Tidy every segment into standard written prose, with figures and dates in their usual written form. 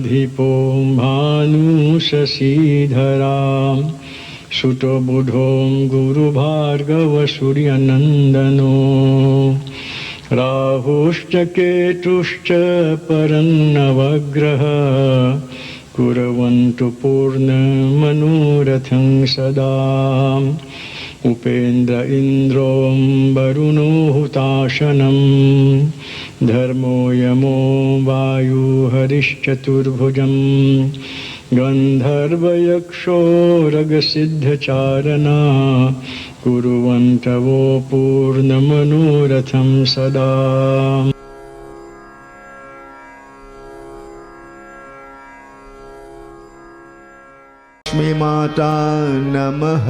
अधिपो भानुशशीधरां सुतो बुधो गुरुभार्गवसूर्यनन्दनो राहुश्च केतुश्च परन्नवग्रह कुर्वन्तु पूर्णमनोरथं सदा उपेन्द्र इन्द्रो वरुणो हुताशनं धर्मो यमो वायुहरिश्चतुर्भुजं गन्धर्वयक्षो रगसिद्धचारणा कुर्वन्तवो पूर्णमनोरथं सदा। लक्ष्मी माता नमः।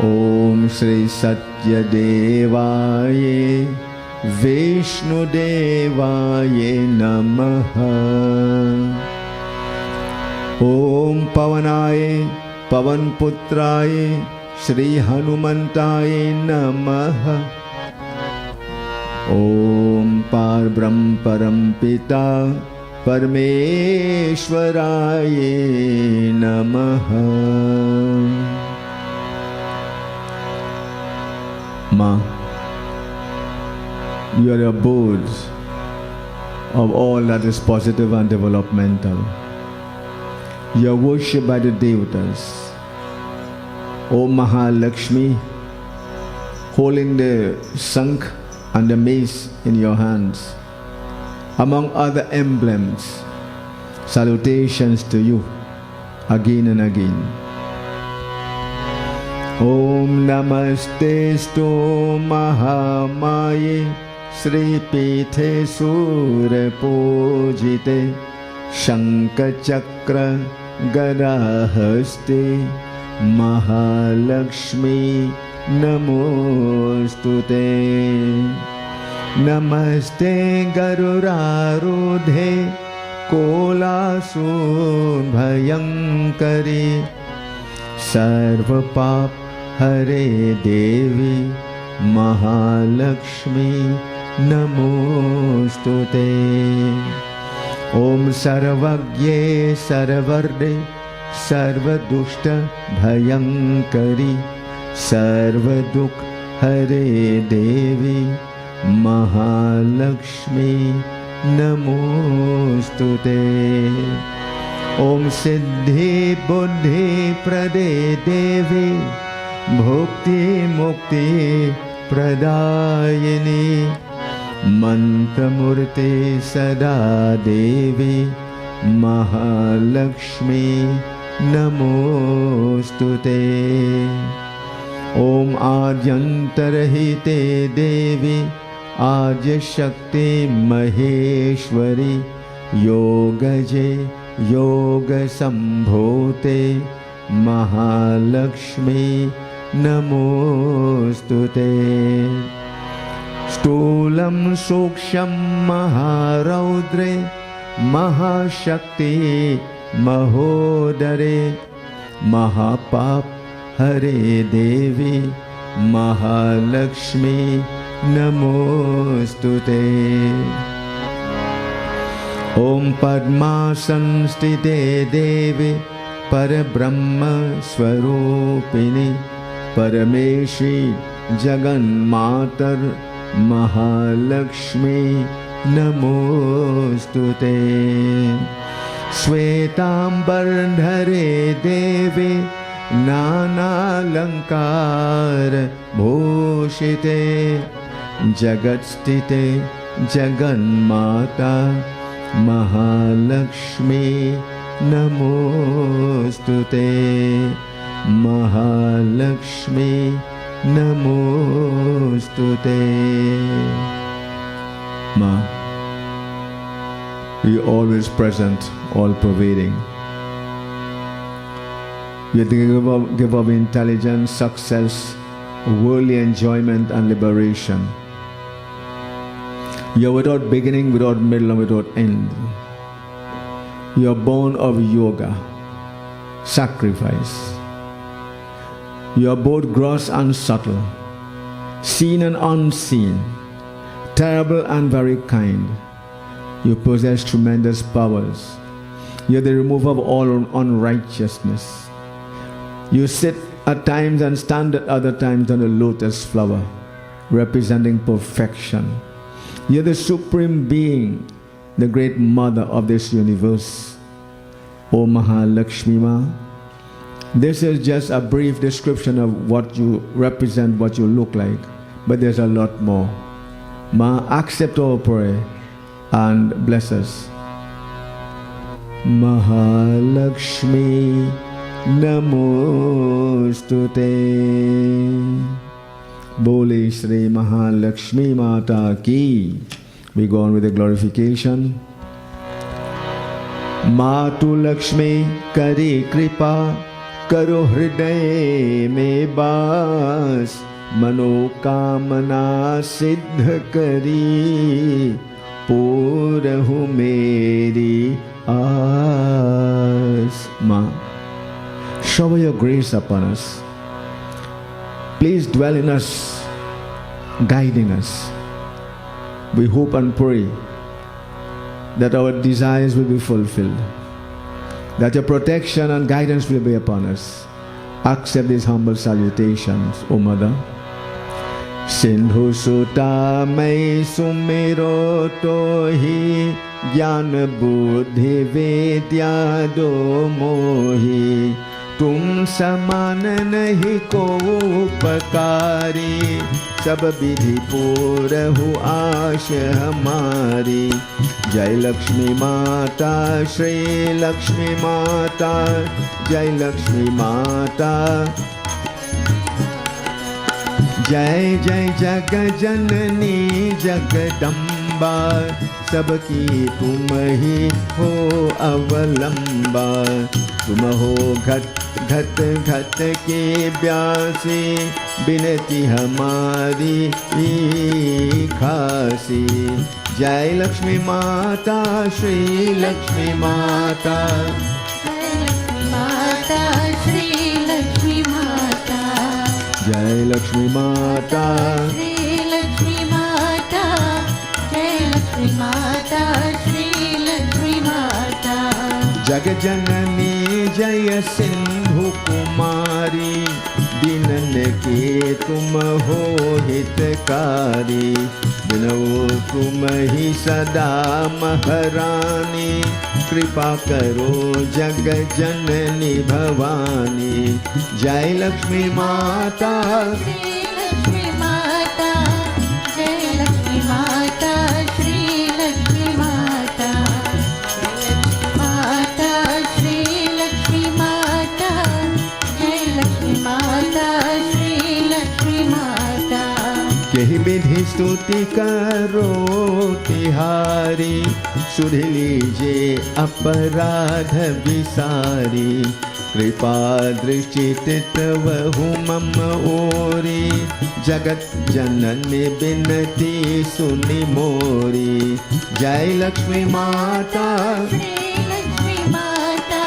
ओम श्री सत्यदेवाय विष्णुदेवाय नमः। ओम पवनाय पवनपुत्राय श्री हनुमंताय नमः। ओम पारब्रह्म परम पिता परमेश्वराय नमः। Ma, you are the abode of all that is positive and developmental. You are worshipped by the devatas. O Mahalakshmi, holding the Shankh and the mace in your hands, among other emblems, salutations to you again and again. Om Namastestu Mahamaye Sri Pithe Sura Pujite Shankha Chakra Gadahaste Mahalakshmi Namostute. Namaste Garurarudhe Kolasun Bhayankari Sarvapap Hare Devi Mahalakshmi Namostute. Om Sarvagye Sarvarde Sarvadushta Bhayankari Sarvaduk Hare Devi Mahalakshmi Namostute. Om Siddhi Buddhi Prade Devi Bhukti Mukti Pradayini Mantamurti Sada Devi Mahalakshmi Namostute. Om Adyantarahite Devi Adya Shakti Maheshwari Yogaje Yoga Sambhote Mahalakshmi Namostute. Stulam Suksham Maharaudre Mahashakti Mahodare Mahapap Hare Devi Mahalakshmi Namostute. Om Padmasan Stite Devi Parabrahma Swarupini Parameshi Jagan Matar Mahalakshmi Namostute. Svetambar Dhare Devi Nana Lankar Bhushite Jagat Stite Jagan Mata Mahalakshmi Namostute. Mahalakshmi Namostute. Ma, you are always present, all pervading. You are the giver of intelligence, success, worldly enjoyment and liberation. You are without beginning, without middle and without end. You are born of yoga, sacrifice. You are both gross and subtle, seen and unseen, terrible and very kind. You possess tremendous powers. You're the remover of all unrighteousness. You sit at times and stand at other times on a lotus flower, representing perfection. You're the supreme being, the great mother of this universe. O Mahalakshmi Ma, this is just a brief description of what you represent, what you look like, but there's a lot more. Ma, accept our prayer and bless us. Mahalakshmi Namostute. Bole Shri Mahalakshmi Mata Ki. We go on with the glorification. Matu Lakshmi Kari Kripa Karo Hriday Me Bas Manokamana Siddha Kari Purahu Meri As. Ma, shower your grace upon us. Please dwell in us, guiding us. We hope and pray that our desires will be fulfilled, that your protection and guidance will be upon us. Accept these humble salutations, O Mother. Sindhu Sutta Mai Sumiro Tohi Jnana Buddhi Vidya Do Mohi तुम समान नहीं को उपकारी सब विधि पूरहु आश हमारी जय लक्ष्मी माता श्री लक्ष्मी माता जय लक्ष्मी माता जय जय जग जननी जगदम्बा सबकी तुम ही हो अवलंबा तुम हो घट घट घट के ब्यासी बिनती हमारी खासी जय लक्ष्मी माता श्री लक्ष्मी माता श्री लक्ष्मी माता जय लक्ष्मी माता श्री लक्ष्मी माता जय लक्ष्मी माता श्री लक्ष्मी माता जग जननी जय सिंधु कुमारी दीनन के तुम हो हितकारी बिनो तुम ही सदा महारानी कृपा करो जग जननी भवानी जय लक्ष्मी माता श्री लक्ष्मी माता जय लक्ष्मी माता श्री लक्ष्मी माता माता श्री लक्ष्मी माता जय लक्ष्मी माता श्री लक्ष्मी माता यही विधि स्तुति करो तिहारी सुध लीजिए अपराध विसारी कृपा दृष्टि तितवहु मम ओरी जगत जननी बिनती सुनि मोरी जय लक्ष्मी माता श्री लक्ष्मी माता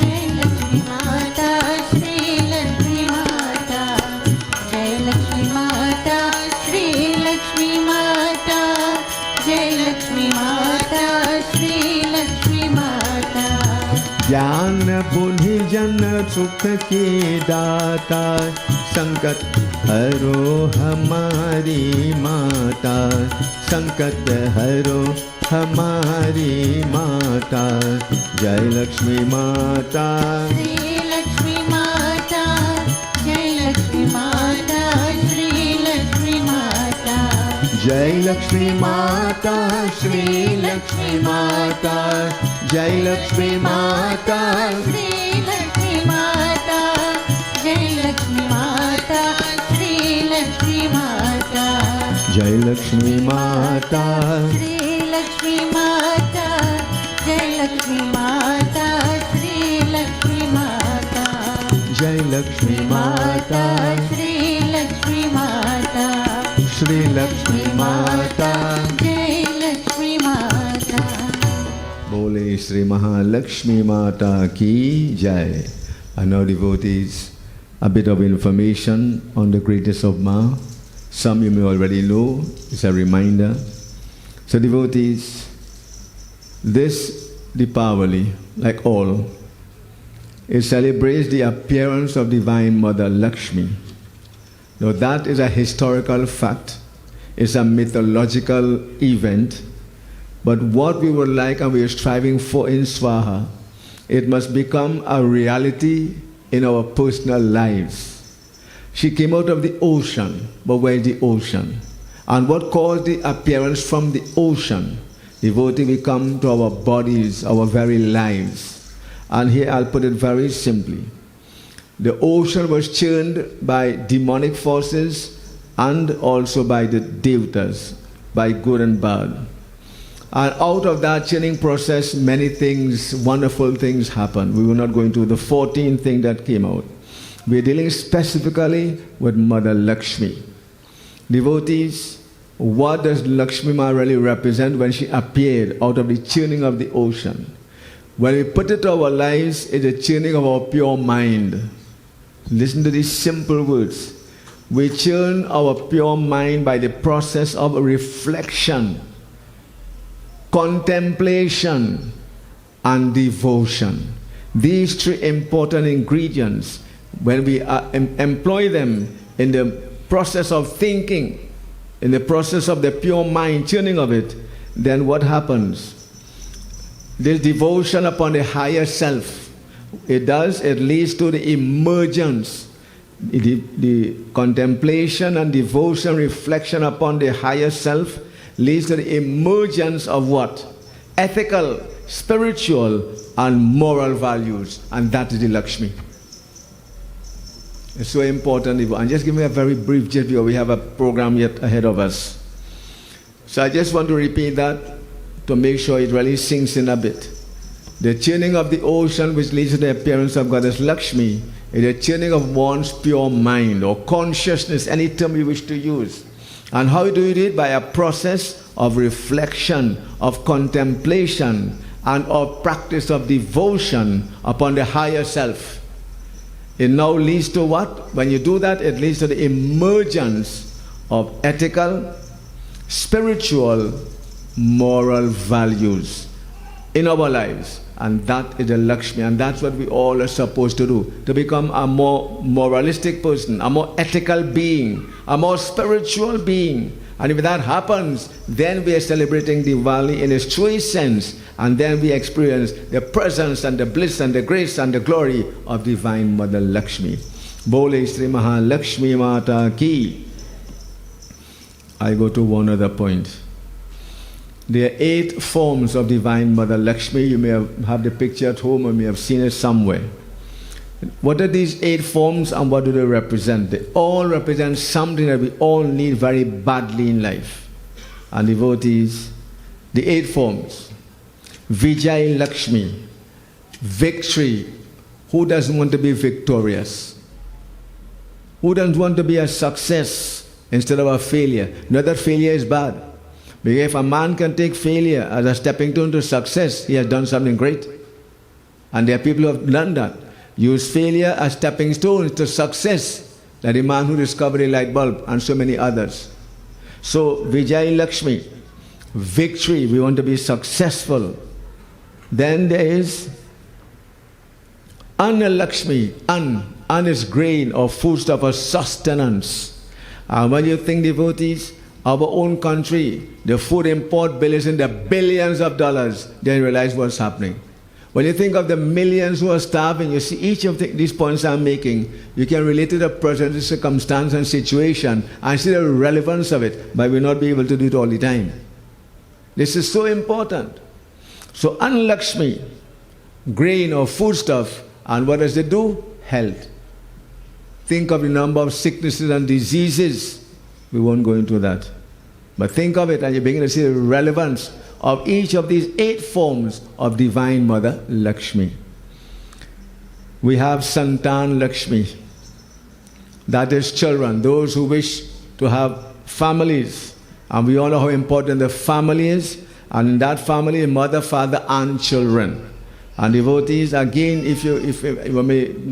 जय लक्ष्मी माता श्री लक्ष्मी माता जय लक्ष्मी माता श्री लक्ष्मी माता जय लक्ष्मी माता श्री लक्ष्मी माता ज्ञान बुद्धि जन सुख की दाता संकट हरो हमारी माता संकट हरो हमारी माता जय लक्ष्मी माता श्री लक्ष्मी माता जय लक्ष्मी माता श्री लक्ष्मी माता जय लक्ष्मी माता श्री लक्ष्मी माता जय लक्ष्मी माता श्री लक्ष्मी माता जय लक्ष्मी माता श्री लक्ष्मी माता जय लक्ष्मी माता श्री लक्ष्मी माता जय लक्ष्मी माता श्री लक्ष्मी माता जय लक्ष्मी माता श्री लक्ष्मी माता श्री लक्ष्मी माता जय लक्ष्मी माता बोले श्री महालक्ष्मी माता की जय. And now devotees, a bit of information on the greatness of Ma. Some you may already know, it's a reminder. So devotees, This DIVALI, like all, it celebrates the appearance of Divine Mother Lakshmi. Now that is a historical fact. It's a mythological event. But what we would like and we are striving for in Swaha, it must become a reality in our personal lives. She came out of the ocean, but where is the ocean? And what caused the appearance from the ocean? Devotee, we come to our bodies, our very lives. And here I'll put it very simply. The ocean was churned by demonic forces and also by the devatas, by good and bad. And out of that churning process, many things, wonderful things happened. We will not go into the 14th thing that came out. We're dealing specifically with Mother Lakshmi. Devotees, what does Lakshmi Ma really represent when she appeared out of the churning of the ocean? When we put it to our lives, it's a churning of our pure mind. Listen to these simple words. We churn our pure mind by the process of reflection, contemplation, and devotion. These three important ingredients, when we employ them in the process of thinking, in the process of the pure mind, churning of it, then what happens? This devotion upon the higher self, it leads to the emergence, the contemplation and devotion, reflection upon the higher self leads to the emergence of what? Ethical, spiritual, and moral values. And that is the Lakshmi. It's so important. And just give me a very brief gist because we have a program yet ahead of us. So I just want to repeat that to make sure it really sinks in a bit. The churning of the ocean, which leads to the appearance of Goddess Lakshmi, is the churning of one's pure mind or consciousness, any term you wish to use. And how do you do it? By a process of reflection, of contemplation, and of practice of devotion upon the higher self. It now leads to what? When you do that, it leads to the emergence of ethical, spiritual, moral values in our lives. And that is the Lakshmi. And that's what we all are supposed to do. To become a more moralistic person, a more ethical being, a more spiritual being. And if that happens, then we are celebrating Diwali in its truest sense. And then we experience the presence and the bliss and the grace and the glory of Divine Mother Lakshmi. Bole Sri Mahalakshmi Mata Ki. I go to one other point. There are 8 forms of Divine Mother Lakshmi. You may have the picture at home or you may have seen it somewhere. What are these 8 forms and what do they represent? They all represent something that we all need very badly in life. And devotees, the 8 forms. Vijay Lakshmi, victory. Who doesn't want to be victorious? Who doesn't want to be a success instead of a failure? Not that failure is bad. Because if a man can take failure as a stepping stone to success, he has done something great. And there are people who have done that. Use failure as stepping stones to success, like the man who discovered a light bulb and so many others. So, Vijay Lakshmi, victory, we want to be successful. Then there is Anna Lakshmi, An is grain or foodstuff or sustenance. And when you think, devotees, our own country, the food import bill is in the billions of dollars, then you realize what's happening. When you think of the millions who are starving, you see each of these points I'm making, you can relate to the present circumstance and situation and see the relevance of it, but we'll not be able to do it all the time. This is so important. So Anna Lakshmi, grain or foodstuff, and what does it do? Health. Think of the number of sicknesses and diseases. We won't go into that. But think of it and you begin to see the relevance of each of these 8 forms of Divine Mother Lakshmi. We have Santan Lakshmi. That is children, those who wish to have families. And we all know how important the family is. And in that family, mother, father, and children. And devotees, again,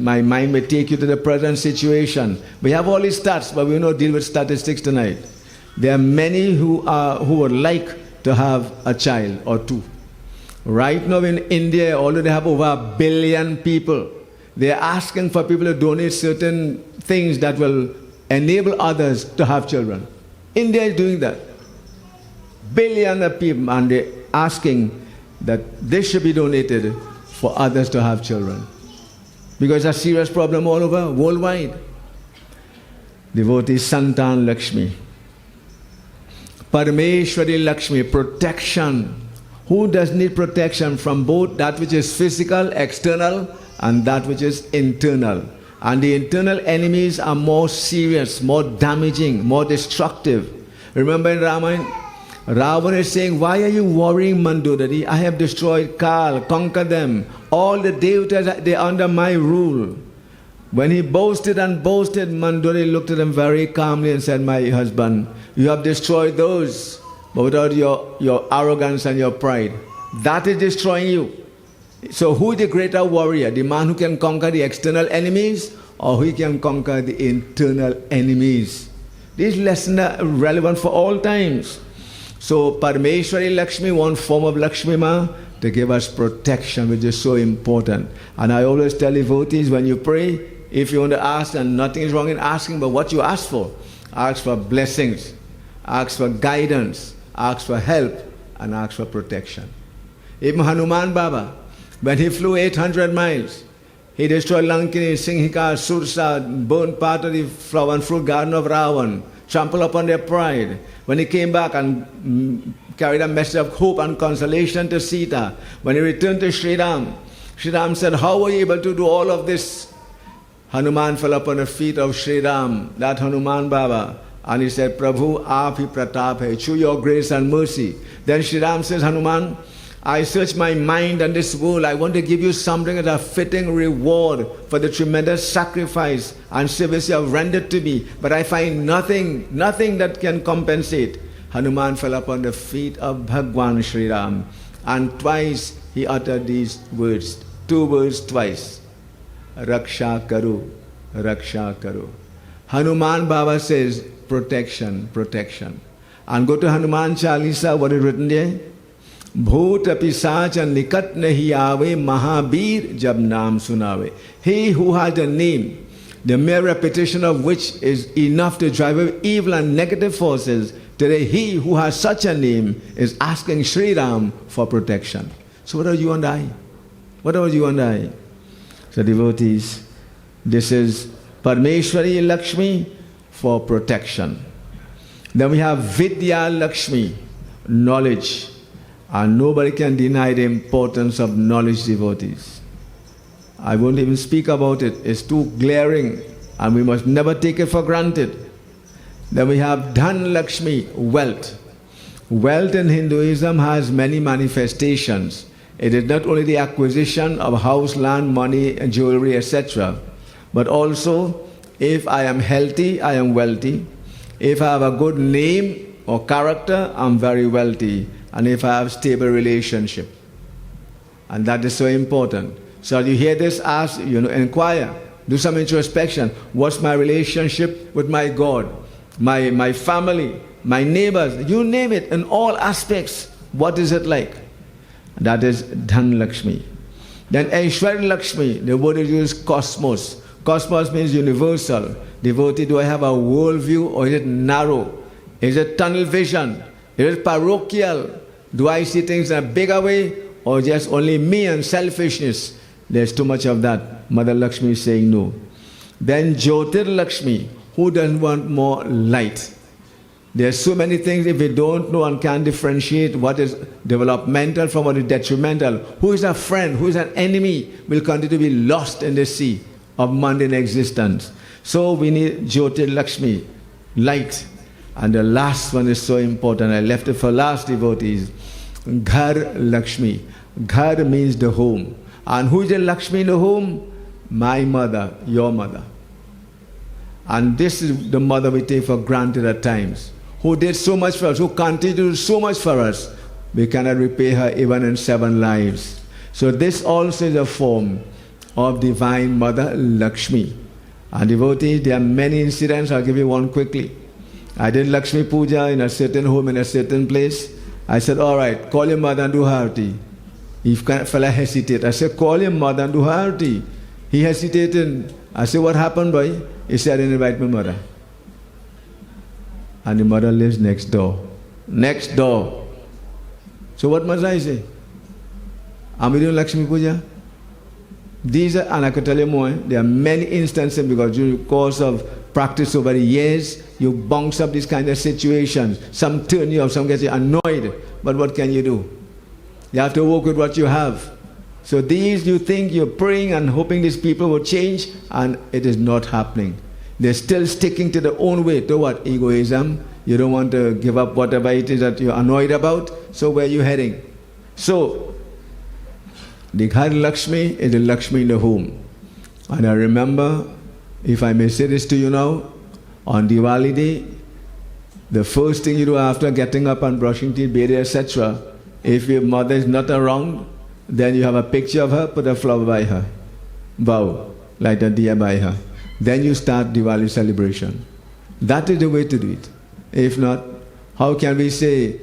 my mind may take you to the present situation. We have all these stats, but we will not deal with statistics tonight. There are many who would like to have a child or 2. Right now in India, although they have over 1 billion people, they are asking for people to donate certain things that will enable others to have children. India is doing that. Billion of people, and they're asking that this should be donated for others to have children. Because it's a serious problem all over, worldwide. Devotee Santan Lakshmi. Parameshwari Lakshmi, protection. Who does need protection from both that which is physical, external, and that which is internal? And the internal enemies are more serious, more damaging, more destructive. Remember in Ramayana, Ravana is saying, why are you worrying, Mandodari? I have destroyed Kal, conquered them. All the devatas, they are under my rule. When he boasted and boasted, Mandodari looked at him very calmly and said, my husband, you have destroyed those, but without your arrogance and your pride. That is destroying you. So who is the greater warrior? The man who can conquer the external enemies, or who can conquer the internal enemies? These lessons are relevant for all times. So Parameshwari Lakshmi, one form of Lakshmi Ma, to give us protection, which is so important. And I always tell devotees, when you pray, if you want to ask, and nothing is wrong in asking, but what you ask for blessings, ask for guidance, ask for help, and ask for protection. Even Hanuman Baba, when he flew 800 miles, he destroyed Lankini, Singhika, Sursa, burned part of the flower and fruit garden of Ravan, trampled upon their pride. When he came back and carried a message of hope and consolation to Sita, when he returned to Sri Ram, Sri Ram said, how were you able to do all of this? Hanuman fell upon the feet of Sri Ram, that Hanuman Baba, and he said, Prabhu, aap hi pratap hai, through your grace and mercy. Then Sri Ram says, Hanuman, I search my mind and this world. I want to give you something as a fitting reward for the tremendous sacrifice and service you have rendered to me. But I find nothing that can compensate. Hanuman fell upon the feet of Bhagwan Sri Ram, and twice he uttered these words, 2 words twice. Raksha Karu, Raksha Karu. Hanuman Baba says, protection, protection. And go to Hanuman Chalisa, what is written there? Bhoot pisach nikat nahi aave, Mahabir jab naam sunave. He who has a name, the mere repetition of which is enough to drive away evil and negative forces, today he who has such a name is asking Sri Ram for protection. So what are you and I? What are you and I? So devotees, this is Parameshwari Lakshmi for protection. Then we have Vidya Lakshmi, knowledge. And nobody can deny the importance of knowledge, devotees. I won't even speak about it. It's too glaring, and we must never take it for granted. Then we have Dhan Lakshmi, wealth. Wealth in Hinduism has many manifestations. It is not only the acquisition of house, land, money, and jewelry, etc., but also, if I am healthy, I am wealthy. If I have a good name or character, I'm very wealthy. And if I have stable relationship. And that is so important. So you hear this, ask, inquire, do some introspection. What's my relationship with my God, my family, my neighbors, you name it, in all aspects. What is it like? That is Dhan Lakshmi. Then Aishwarya Lakshmi, the word is used cosmos. Cosmos means universal. Devotee, do I have a worldview, or is it narrow? Is it tunnel vision? Is it parochial? Do I see things in a bigger way, or just only me and selfishness? There's too much of that. Mother Lakshmi is saying no. Then Jyotir Lakshmi, who doesn't want more light? There's so many things, if we don't know and can't differentiate what is developmental from what is detrimental, who is a friend, who is an enemy, will continue to be lost in the sea of mundane existence. So we need Jyotir Lakshmi, light. And the last one is so important. I left it for last, devotees. Ghar Lakshmi. Ghar means the home. And who is the Lakshmi in the home? My mother, your mother. And this is the mother we take for granted at times. Who did so much for us, who continued to do so much for us. We cannot repay her even in 7 lives. So this also is a form of Divine Mother Lakshmi. And devotees, there are many incidents. I'll give you one quickly. I did Lakshmi Puja in a certain home in a certain place. I said, all right, call your mother and do Harti. If fella hesitated, I said, call your mother and do her arti. He hesitated. I said, what happened, boy? He said, I didn't invite my mother. And the mother lives next door. Next door. So what must I say? Am I doing Lakshmi Puja? These are, and I could tell you more, there are many instances because during the course of practice over the years, you bounce up this kind of situations. Some turn you off, some get you annoyed. But what can you do? You have to work with what you have. So these, you think you're praying and hoping these people will change, and it is not happening. They're still sticking to their own way. To what? Egoism. You don't want to give up whatever it is that you're annoyed about. So where are you heading? So, the Ghar Lakshmi is the Lakshmi in the home. And I remember, if I may say this to you now, on Diwali day, the first thing you do after getting up and brushing teeth, bathing, etc., if your mother is not around, then you have a picture of her, put a flower by her. Bow, light a diya by her. Then you start Diwali celebration. That is the way to do it. If not, how can we say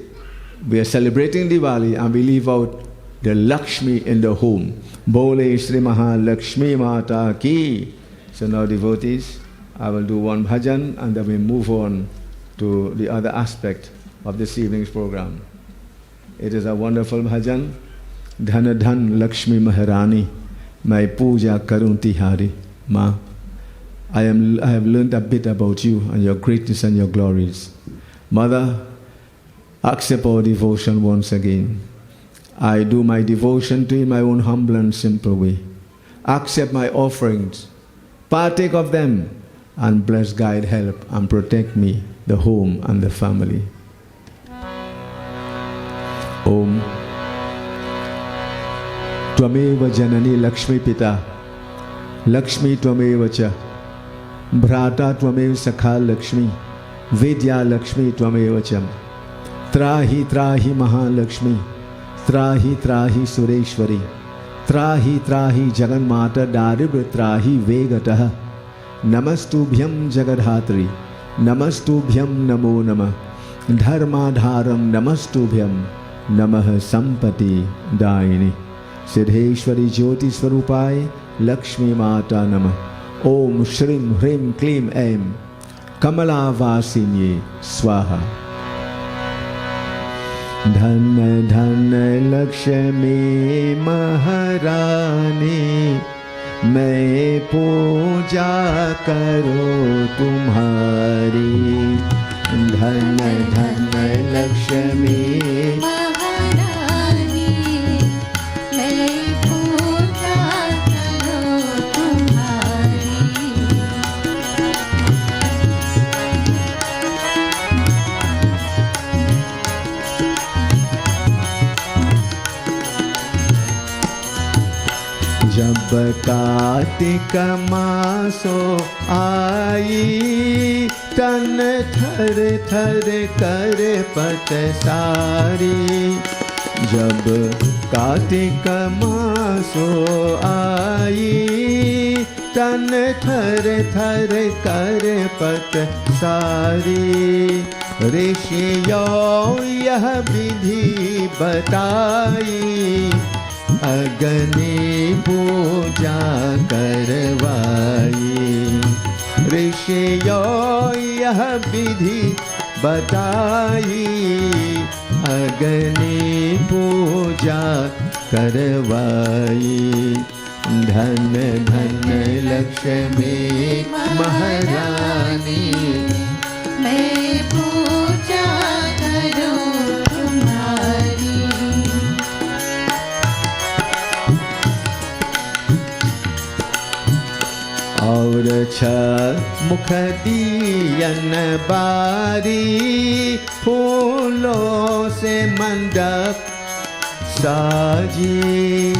we are celebrating Diwali and we leave out the Lakshmi in the home? Bole Shri Mahalakshmi Mata Ki. So now devotees, I will do one bhajan and then we move on to the other aspect of this evening's program. It is a wonderful bhajan. Dhan Dhan Lakshmi Maharani, my puja karun tihari. Ma, I have learned a bit about you and your greatness and your glories. Mother, accept our devotion once again. I do my devotion to you in my own humble and simple way. Accept my offerings, partake of them, and bless, guide, help, and protect me, the home, and the family. Om. Tvameva janani Lakshmi Pita, Lakshmi Tvameva cha, Bhrata Tvameva Sakha Lakshmi, Vidya Lakshmi Tvameva cha, Trahi Trahi Mahalakshmi, Trahi Trahi Sureshwari, Trahi Trahi Jaganmata Daribra Trahi Vegataha, Namastubhyam Jagadhatri, Namastubhyam Namo Namah, Dharmadharam Namastubhyam, Namah Sampati Daini. Siddheshwari Jyoti Swarupai Lakshmi Mata Namah. Om Shrim Hrim Klim Aim Kamala Vasinye Swaha. Dhan Dhan Lakshmi Maharani, मैं पूजा करो तुम्हारी. धन धन लक्ष्मी महारानी, मैं पूजा करो तुम्हारी. जब कार्तिक मासो आई, तन थर थर कर पतसारी. जब कार्तिक मासो आई, तन थर थर कर पतसारी. ऋषियों यह विधि बताई, अग्नि पूजा करवाई. ऋषियों यह विधि बताई, अग्नि पूजा करवाई. धन धन लक्ष्मी महारानी, मैं पूजा करूं तुम्हारी. और छह मुख दियन बारी, फूलों से मंडप साजी.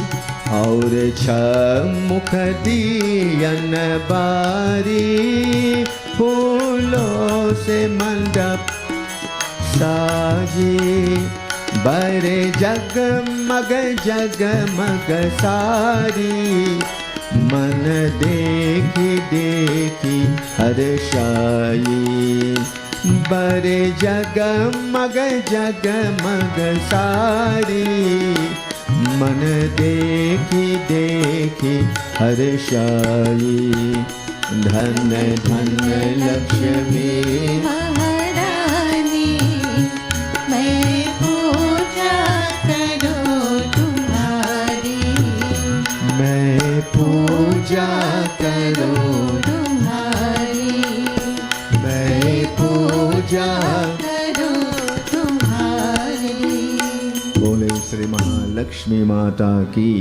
और छह मुख दियन बारी, फूलों से मंडप साजी. बरे जगमग जगमग सारी, मन देखी देखी हर्षाई. बरे जगमग जगमग सारी, मन देखी देखी हर्षाई धन्य धन्य लक्ष्मी महारानी मैं पूजा करूं तुम्हारी मैं पूजा करूं तुम्हारी मैं पूजा करूं तुम्हारी बोले श्री महालक्ष्मी माता की.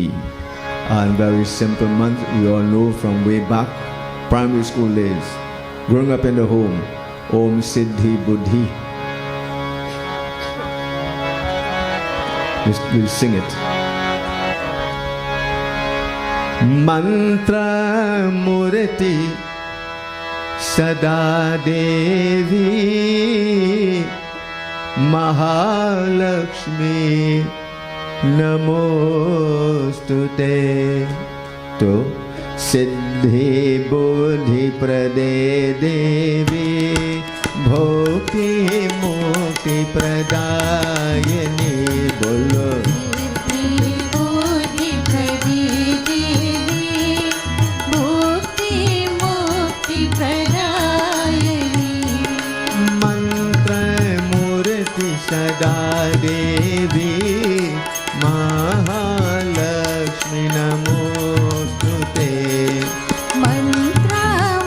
And very simple month we all know from way back primary school days, growing up in the home. Om Siddhi Buddhi. We'll sing it. Mantra Murti Sada Devi Mahalakshmi Namostute. To Siddhi Buddhi Prade Devi Bhokti Mukti Pradayani. Bolo बुद्धि प्रदी देवी मुक्ति मुक्ति प्रदायिनी मंत्र मूर्ति सदा देवी महालक्ष्मी नमोस्तुते. मंत्र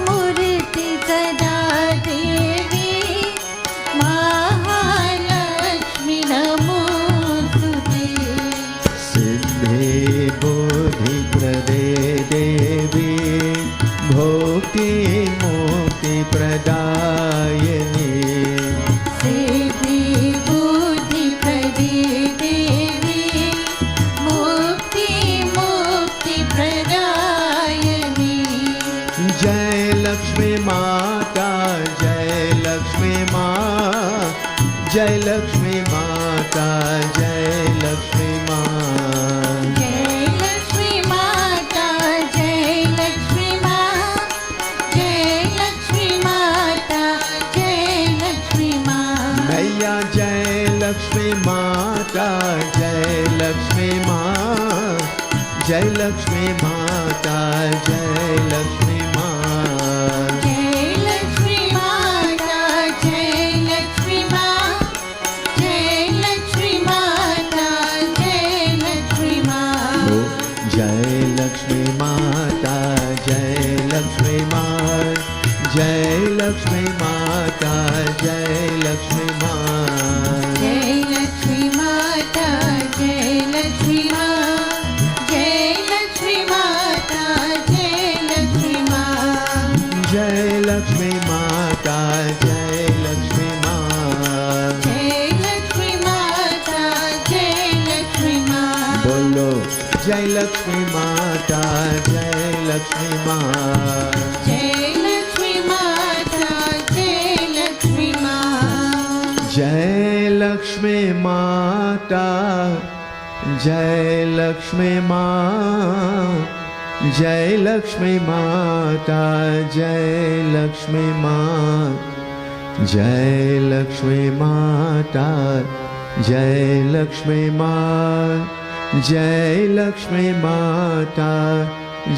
मूर्ति सदा देवी महालक्ष्मी नमोस्तुते सिद्धि बुद्धि प्रदे देवी भोक्ति मुक्ति प्रदायिनी. सिद्धि बुद्धि प्रदी देवी मुक्ति मुक्ति प्रदायिनी जय लक्ष्मी माता जय लक्ष्मी माँ जय लक्ष्मी माता जय लक्ष्मी माँ. जय लक्ष्मी माता जय लक्ष्मी माँ जय लक्ष्मी माता जय लक्ष्मी माँ मैया जय लक्ष्मी माता जय लक्ष्मी माँ जय लक्ष्मी माता जय लक्ष्मी माँ. जय लक्ष्मी माता जय लक्ष्मी माँ जय लक्ष्मी माता जय लक्ष्मी माँ ओ जय लक्ष्मी माता जय लक्ष्मी माँ जय लक्ष्मी माता जय लक्ष्मी माँ. जय लक्ष्मी माता जय लक्ष्मी माँ जय लक्ष्मी माता जय लक्ष्मी माँ जय लक्ष्मी माता जय लक्ष्मी माँ. जय लक्ष्मी माता जय लक्ष्मी माँ बोलो जय लक्ष्मी माता जय लक्ष्मी माँ. जय लक्ष्मी माता जय लक्ष्मी माँ जय लक्ष्मी माता जय लक्ष्मी माँ जय लक्ष्मी माता जय लक्ष्मी माँ. जय लक्ष्मी माता जय लक्ष्मी माँ जय लक्ष्मी माता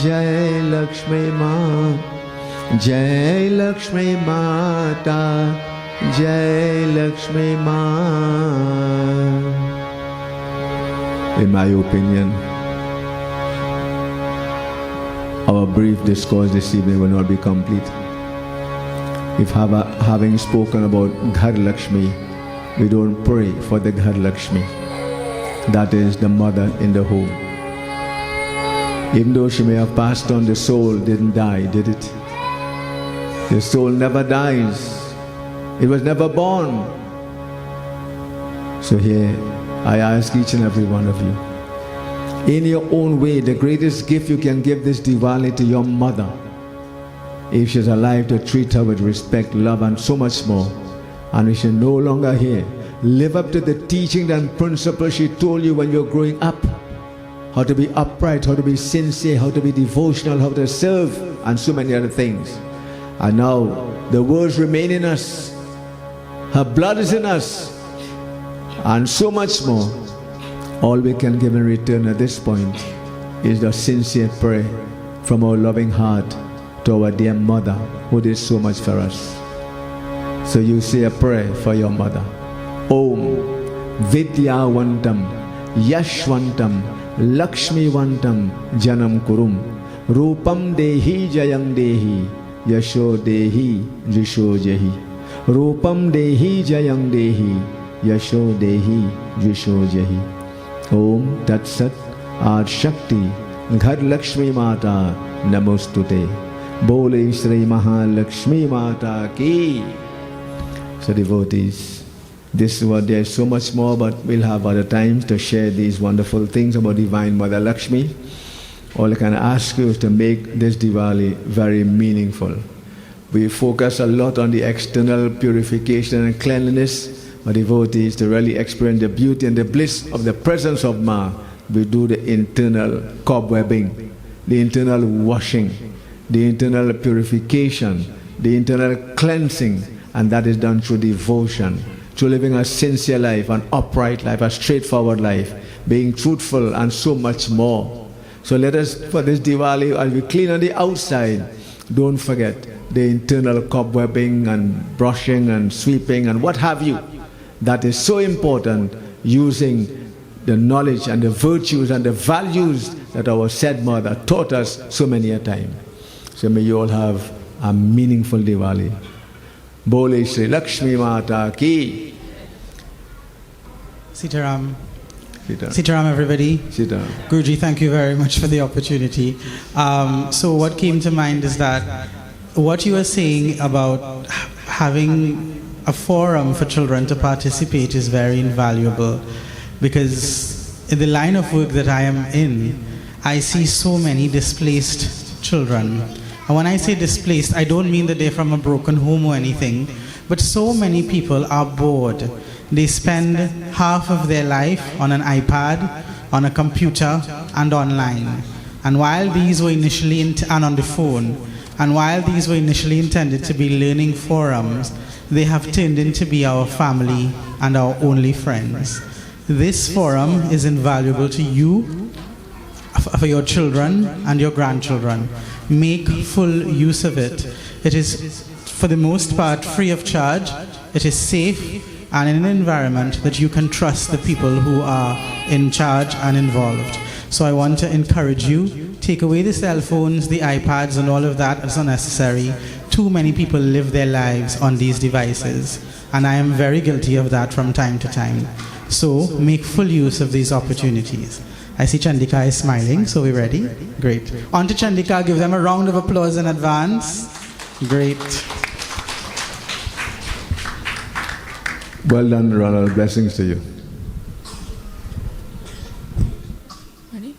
जय लक्ष्मी माँ. जय लक्ष्मी माता जय लक्ष्मी माँ. In my opinion, our brief discourse this evening will not be complete if having spoken about Ghar Lakshmi, we don't pray for the Ghar Lakshmi, that is the mother in the home. Even though she may have passed on, the soul didn't die, did it? The soul never dies. It was never born. So here, I ask each and every one of you, in your own way, the greatest gift you can give this Diwali to your mother, if she's alive, to treat her with respect, love and so much more. And if she's no longer here, live up to the teaching and principles she told you when you were growing up. How to be upright, how to be sincere, how to be devotional, how to serve, and so many other things. And now the words remain in us. Her blood is in us. And so much more. All we can give in return at this point is the sincere prayer from our loving heart to our dear mother who did so much for us. So you say a prayer for your mother. Om Vidyavantam Yashvantam Lakshmivantam Janam Kurum Rupam Dehi Jayam Dehi Yasho Dehi Jisho Jehi Rupam Dehi Jayam Dehi Yasho Dehi Jisho Jehi. Om Tat Sat Ad Shakti Ghar Lakshmi Mata Namostute Bole Shri Mahalakshmi Mata Ki. So devotees, this is what there is so much more, but we'll have other times to share these wonderful things about Divine Mother Lakshmi. All I can ask you is to make this Diwali very meaningful. We focus a lot on the external purification and cleanliness, but devotees, to really experience the beauty and the bliss of the presence of Ma, we do the internal cobwebbing, the internal washing, the internal purification, the internal cleansing, and that is done through devotion, through living a sincere life, an upright life, a straightforward life, being truthful, and so much more. So let us, for this Diwali, as we clean on the outside, don't forget the internal cobwebbing and brushing and sweeping and what have you. That is so important, using the knowledge and the virtues and the values that our said mother taught us so many a time. So may you all have a meaningful Diwali. Bole Shri Lakshmi Mata Ki. Sitaram. Sitaram, everybody. Sitaram. Guruji, thank you very much for the opportunity. So what came to mind is that what you were saying about having a forum for children to participate is very invaluable, because in the line of work that I am in, I see so many displaced children. And when I say displaced, I don't mean that they're from a broken home or anything, but so many people are bored. They spend half of their life on an iPad, on a computer, and online. And while these were initially, and on the phone, and while these were initially intended to be learning forums, they have turned into be our family and our only friends. This forum is invaluable to you, for your children and your grandchildren. Make full use of it. It is, for the most part, free of charge. It is safe and in an environment that you can trust the people who are in charge and involved. So I want to encourage you, take away the cell phones, the iPads, and all of that as unnecessary. Too many people live their lives on these devices, and I am very guilty of that from time to time. So make full use of these opportunities. I see Chandika is smiling, so we're ready? Great. On to Chandika, give them a round of applause in advance. Great. Well done, Ronald. Blessings to you. Ready?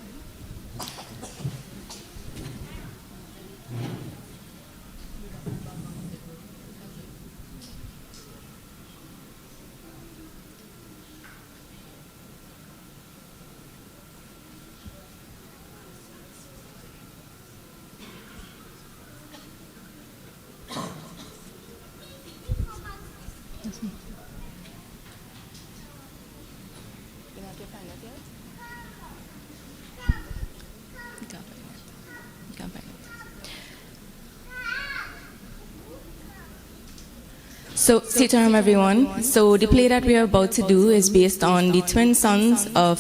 So, Sitaram everyone. So, the play that we are about to do is based on the twin sons of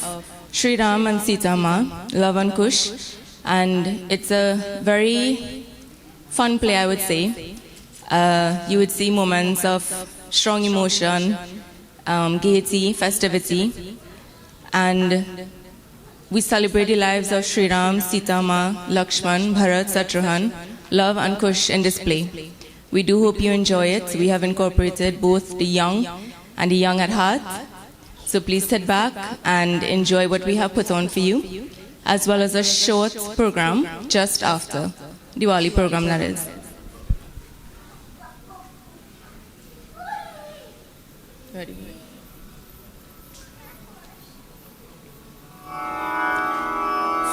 Sri Ram and Sita Ma, Love and Kush. And it's a very fun play, I would say. You would see moments of strong emotion, gaiety, festivity. And we celebrate the lives of Sri Ram, Sita Ma, Lakshman, Bharat, Shatrughan, Love and Kush in this play. We do hope you enjoy it. We have incorporated both the young and the young at heart. So please sit back and enjoy what we have put on for you, as well as a short program just after. Diwali program, that is. Ready?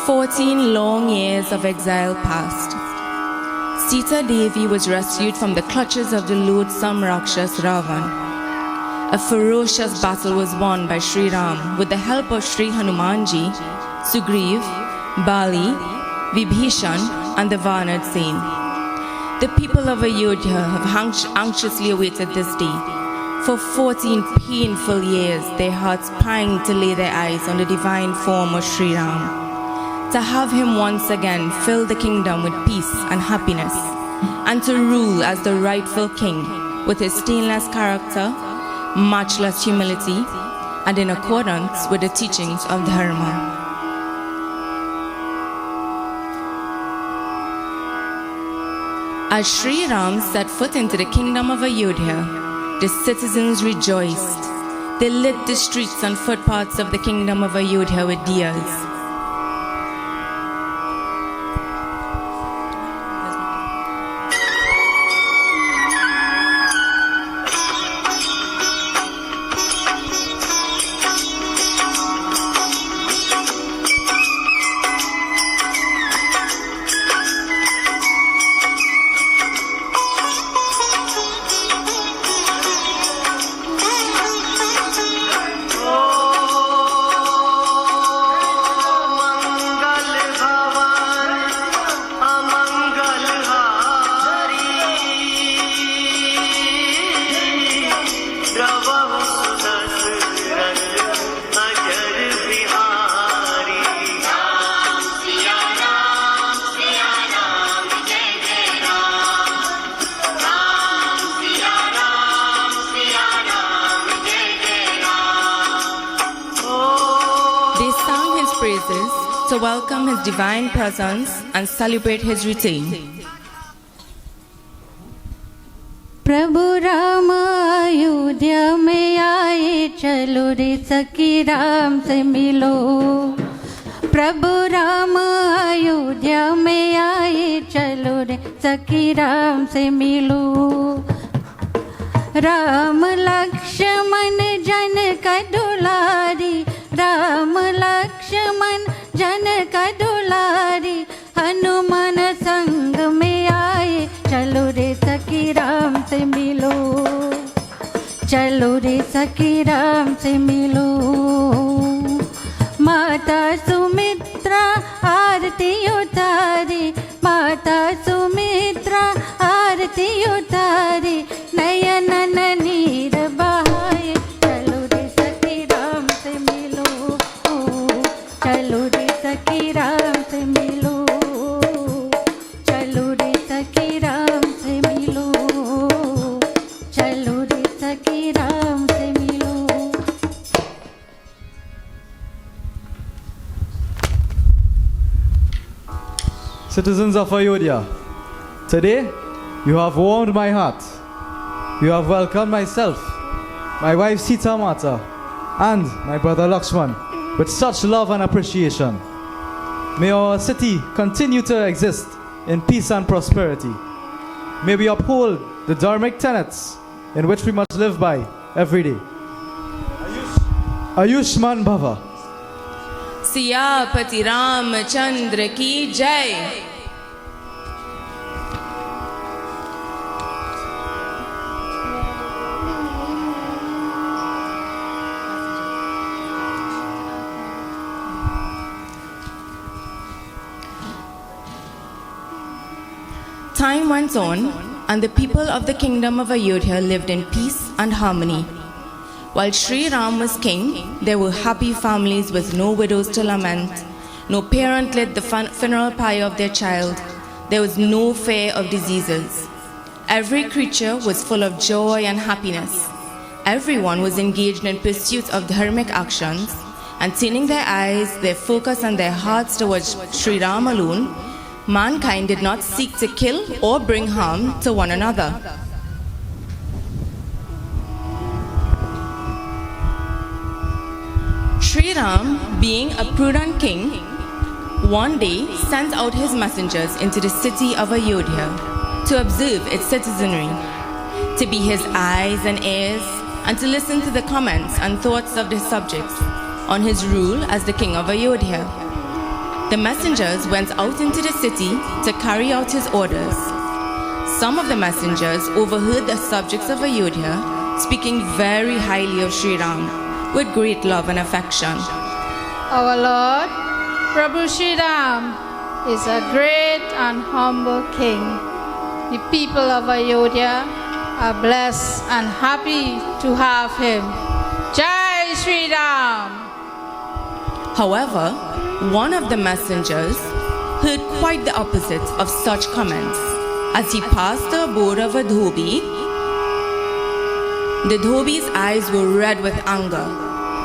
14 long years of exile passed. Sita Devi was rescued from the clutches of the loathsome Rakshas Ravan. a ferocious battle was won by Sri Ram with the help of Sri Hanumanji, Sugriv, Bali, Vibhishan, and the Varnad Sen. The people of Ayodhya have anxiously awaited this day. For 14 painful years, their hearts pined to lay their eyes on the divine form of Sri Ram, to have him once again fill the kingdom with peace and happiness, and to rule as the rightful king with his stainless character, matchless humility, and in accordance with the teachings of Dharma. As Sri Ram set foot into the kingdom of Ayodhya, the citizens rejoiced. They lit the streets and footpaths of the kingdom of Ayodhya with diyas. To welcome his divine presence and celebrate his return. प्रभु राम अयोध्या में आए, चलो रे सखी राम से मिलो। प्रभु राम अयोध्या में आए, चलो रे सखी राम से मिलो। राम लक्ष्मण जन का दुलारी, राम लक्ष्मण जन का दुलारी, हनुमान संग में आए, चलो रे सखी राम से मिलो। चलो रे सखी राम से मिलो। माता सुमित्रा आरती उतारी, माता सुमित्रा आरती उतारी, नयन नीर बहाए, चलो रे सखी राम से मिलो। चलो रे सखी राम से मिलो। चलो रे सखी राम से मिलो। चलो रे सखी राम से मिलो। Citizens of Ayodhya, today you have warmed my heart. You have welcomed myself, my wife Sita Mata, and my brother Lakshman with such love and appreciation. May our city continue to exist in peace and prosperity. May we uphold the dharmic tenets in which we must live by every day. Ayushman Bhava. Siyapati Ramchandra ki jai. Time went on, and the people of the kingdom of Ayodhya lived in peace and harmony. While Sri Ram was king, there were happy families with no widows to lament. No parent lit the funeral pyre of their child. There was no fear of diseases. Every creature was full of joy and happiness. Everyone was engaged in pursuit of dharmic actions, and turning their eyes, their focus, and their hearts towards Sri Ram alone, mankind did not seek to kill or bring harm to one another. Sri Ram, being a prudent king, one day sent out his messengers into the city of Ayodhya to observe its citizenry, to be his eyes and ears, and to listen to the comments and thoughts of the subjects on his rule as the king of Ayodhya. The messengers went out into the city to carry out his orders. Some of the messengers overheard the subjects of Ayodhya speaking very highly of Sri Ram with great love and affection. Our Lord, Prabhu Sri Ram, is a great and humble king. The people of Ayodhya are blessed and happy to have him. Jai Sri Ram! However, one of the messengers heard quite the opposite of such comments. As he passed the abode of a dhobi, the dhobi's eyes were red with anger,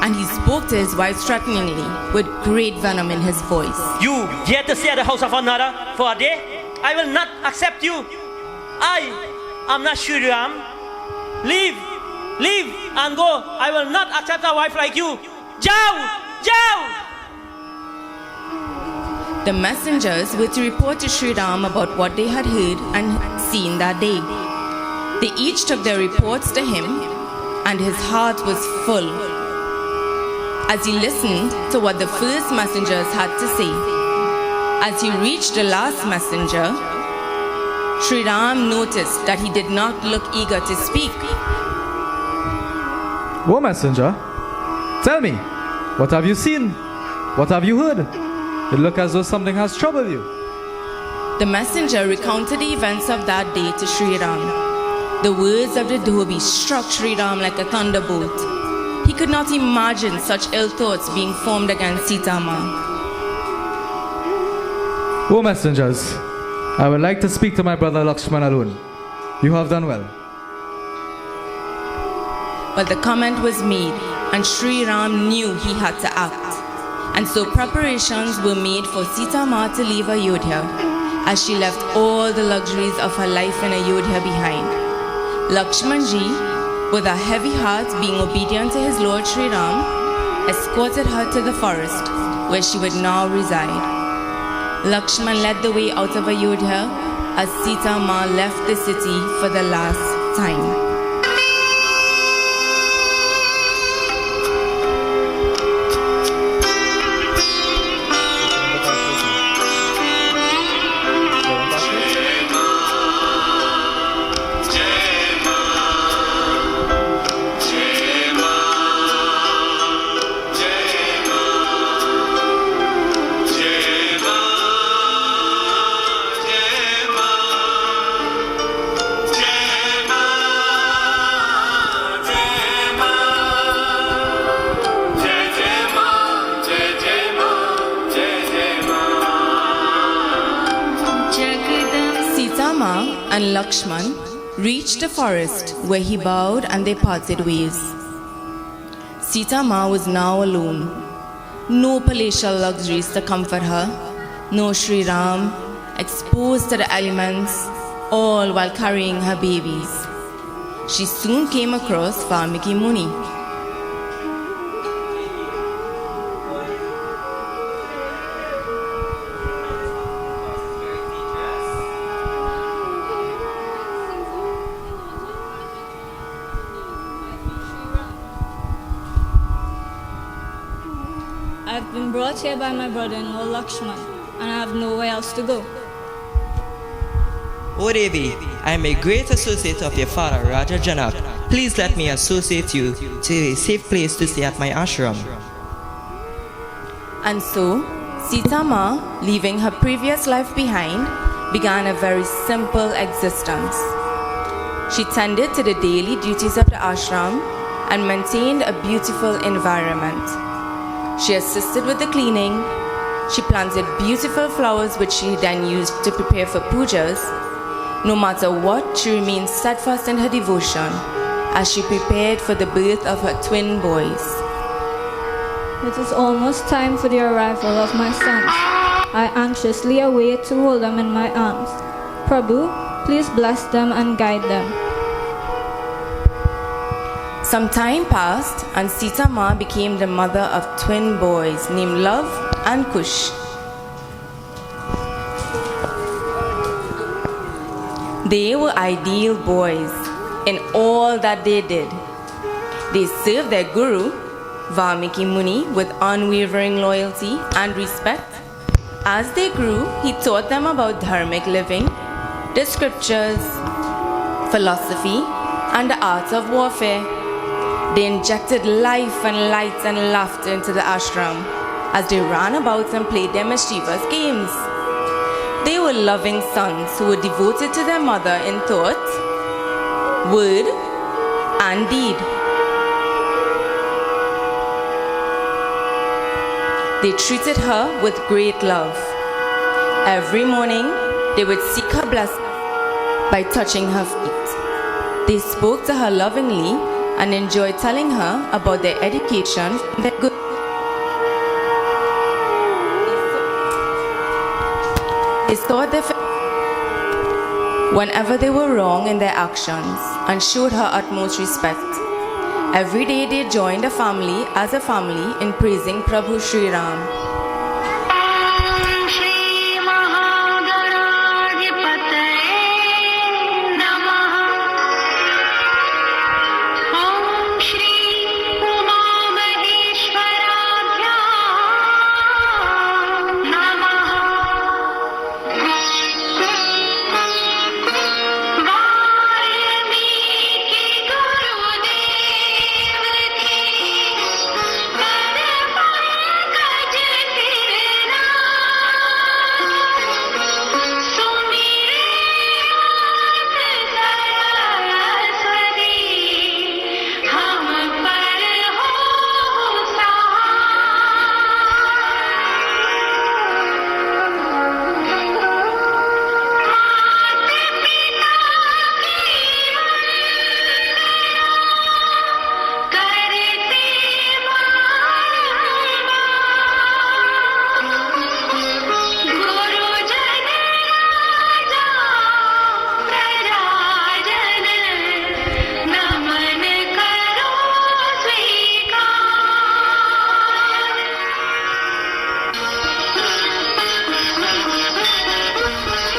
and he spoke to his wife threateningly with great venom in his voice. You dare to stay at the house of another for a day? I will not accept you. I am not Sri Ram. Leave and go. I will not accept a wife like you. Jao! The messengers were to report to Sri Ram about what they had heard and seen that day. They each took their reports to him, and his heart was full as he listened to what the first messengers had to say. As he reached the last messenger, Sri Ram noticed that he did not look eager to speak. Oh, messenger, tell me, what have you seen? What have you heard? It looks as though something has troubled you. The messenger recounted the events of that day to Sri Ram. The words of the dhobi struck Sri Ram like a thunderbolt. He could not imagine such ill thoughts being formed against Sita Ma. Oh, messengers, I would like to speak to my brother Lakshman alone. You have done well. But the comment was made, and Sri Ram knew he had to act. And so preparations were made for Sita Ma to leave Ayodhya, as she left all the luxuries of her life in Ayodhya behind. Lakshmanji, with a heavy heart being obedient to his lord Sri Ram, escorted her to the forest where she would now reside. Lakshman led the way out of Ayodhya as Sita Ma left the city for the last time. And Lakshman reached the forest where he bowed and they parted ways. Sita Ma was now alone. No palatial luxuries to comfort her, no Sri Ram, exposed to the elements, all while carrying her babies. She soon came across Valmiki Muni. I've been brought here by my brother-in-law Lakshman, and I have nowhere else to go. O Devi, I am a great associate of your father, Raja Janak. Please let me associate you to a safe place to stay at my ashram. And so, Sita Ma, leaving her previous life behind, began a very simple existence. She tended to the daily duties of the ashram and maintained a beautiful environment. She assisted with the cleaning. She planted beautiful flowers which she then used to prepare for pujas. No matter what, she remained steadfast in her devotion as she prepared for the birth of her twin boys. It is almost time for the arrival of my sons. I anxiously await to hold them in my arms. Prabhu, please bless them and guide them. Some time passed and Sita Ma became the mother of twin boys named Love and Kush. They were ideal boys in all that they did. They served their guru, Valmiki Muni, with unwavering loyalty and respect. As they grew, he taught them about dharmic living, the scriptures, philosophy, and the art of warfare. They injected life and light and laughter into the ashram as they ran about and played their mischievous games. They were loving sons who were devoted to their mother in thought, word, and deed. They treated her with great love. Every morning, they would seek her blessing by touching her feet. They spoke to her lovingly and enjoyed telling her about their education and their good. They sought their whenever they were wrong in their actions and showed her utmost respect. Every day they joined a family as a family in praising Prabhu Sri Ram.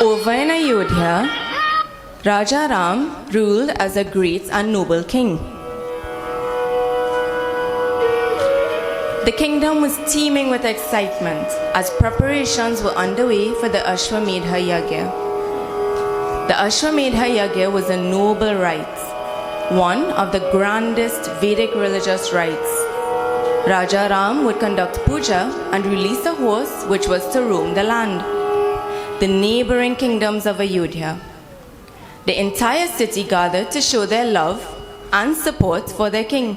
Over in Ayodhya, Raja Ram ruled as a great and noble king. The kingdom was teeming with excitement as preparations were underway for the Ashwamedha Yagya. The Ashwamedha Yagya was a noble rite, one of the grandest Vedic religious rites. Raja Ram would conduct puja and release a horse which was to roam the land. The neighboring kingdoms of Ayodhya. The entire city gathered to show their love and support for their king.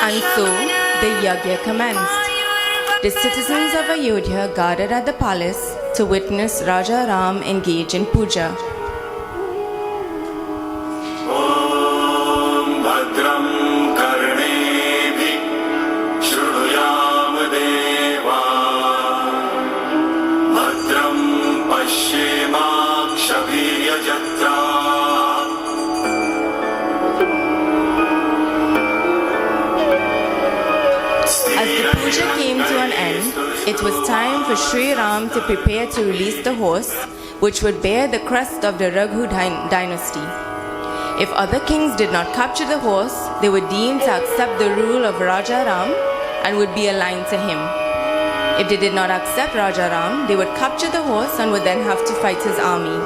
And so the yagya commenced. The citizens of Ayodhya gathered at the palace to witness Raja Ram engage in puja. It was time for Sri Ram to prepare to release the horse, which would bear the crest of the Raghu dynasty. If other kings did not capture the horse, they were deemed to accept the rule of Raja Ram and would be aligned to him. If they did not accept Raja Ram, they would capture the horse and would then have to fight his army.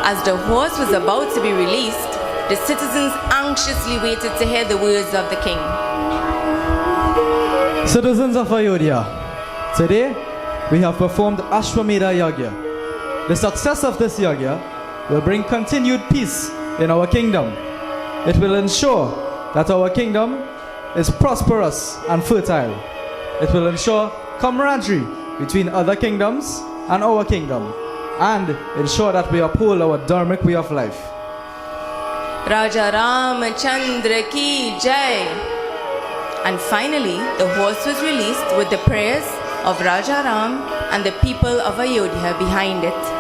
As As the horse was about to be released, the citizens anxiously waited to hear the words of the king. Citizens of Ayodhya, today we have performed Ashwamedha Yagya. The success of this Yagya will bring continued peace in our kingdom. It will ensure that our kingdom is prosperous and fertile. It will ensure camaraderie between other kingdoms and our kingdom, and ensure that we uphold our dharmic way of life. Raja Ramchandra ki jai. And finally, the horse was released with the prayers of Raja Ram and the people of Ayodhya behind it.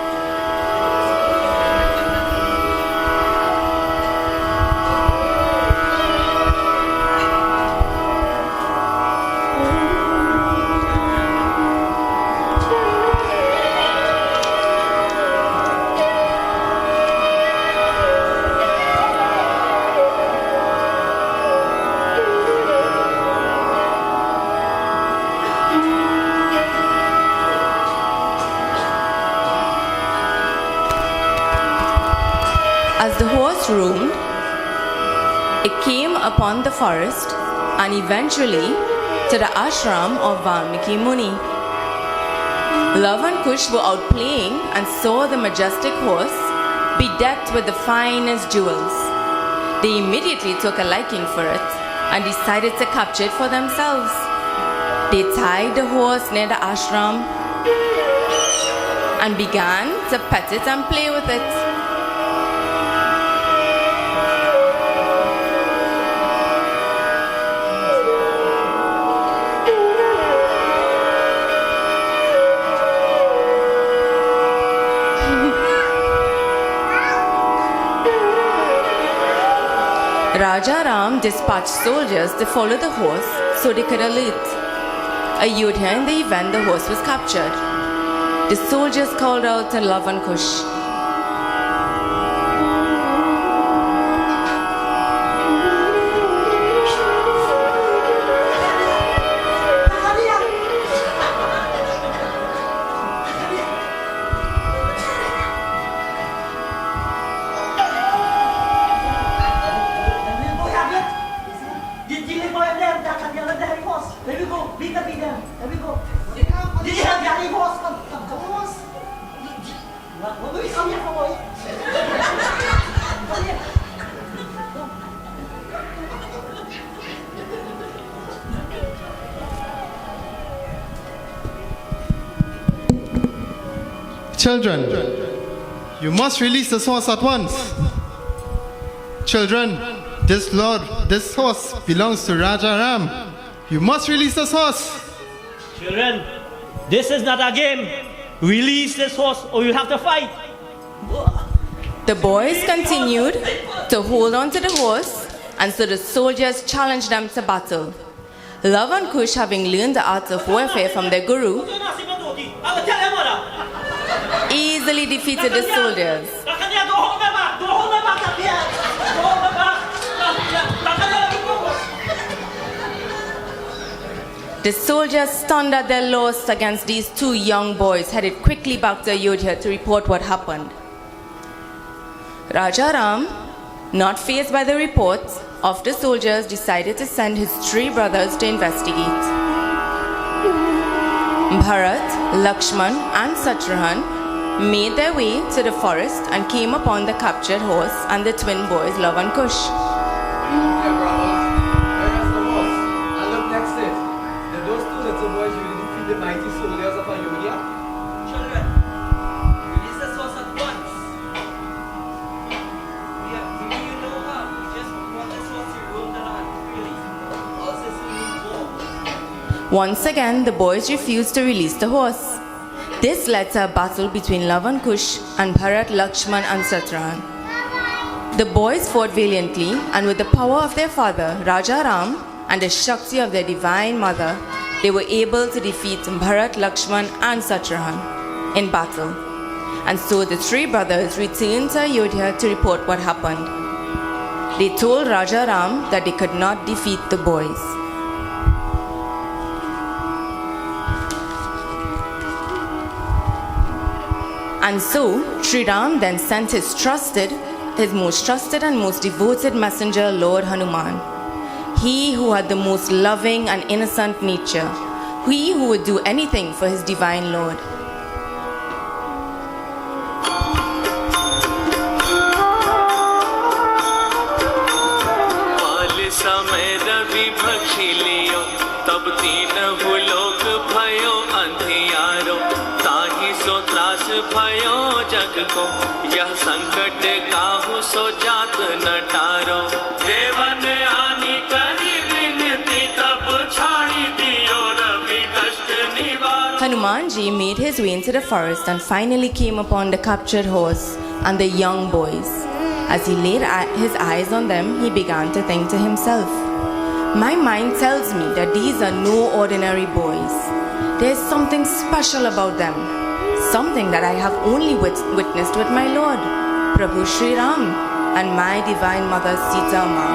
As the horse roamed, it came upon the forest and eventually to the ashram of Valmiki Muni. Love and Kush were out playing and saw the majestic horse bedecked with the finest jewels. They immediately took a liking for it and decided to capture it for themselves. They tied the horse near the ashram and began to pet it and play with it. Raja Ram dispatched soldiers to follow the horse so they could alert Ayodhya in the event the horse was captured. The soldiers called out to Love and Kush. Children, you must release this horse at once. Children, this horse belongs to Raja Ram. You must release this horse. Children, this is not a game. Release this horse or you'll have to fight. The boys continued to hold on to the horse, and so the soldiers challenged them to battle. Love and Kush, having learned the art of warfare from their guru, easily defeated the soldiers. The soldiers, stunned at their loss against these two young boys, headed quickly back to Ayodhya to report what happened. Raja Ram, not fazed by the reports of the soldiers, decided to send his three brothers to investigate. Bharat, Lakshman and Satrahan made their way to the forest and came upon the captured horse and the twin boys Love and Kush. Once again, the boys refused to release the horse. This led to a battle between Love and Kush and Bharat, Lakshman and Satrahan. The boys fought valiantly, and with the power of their father, Raja Ram, and the Shakti of their divine mother, they were able to defeat Bharat, Lakshman and Satrahan in battle. And so the three brothers returned to Ayodhya to report what happened. They told Raja Ram that they could not defeat the boys. And so, Sri Ram then sent his most trusted and most devoted messenger, Lord Hanuman. He who had the most loving and innocent nature. He who would do anything for his divine Lord. भयो जग को यह संकट काहू सो जात न tarot देवन आनी करी विनती तब छाड़ी दियो रवि कष्ट निवार. Hanumanji made his way into the forest and finally came upon the captured horse and the young boys. As he laid his eyes on them, he began to think to himself, "My mind tells me that these are no ordinary boys. There's something special about them. Something that I have only witnessed with my Lord, Prabhu Sri Ram, and my divine mother Sita Ma.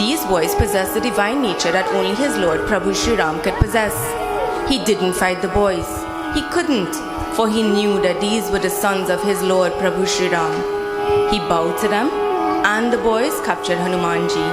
These boys possess the divine nature that only his Lord, Prabhu Sri Ram, could possess. He didn't fight the boys. He couldn't, for he knew that these were the sons of his Lord, Prabhu Sri Ram. He bowed to them, and the boys captured Hanumanji.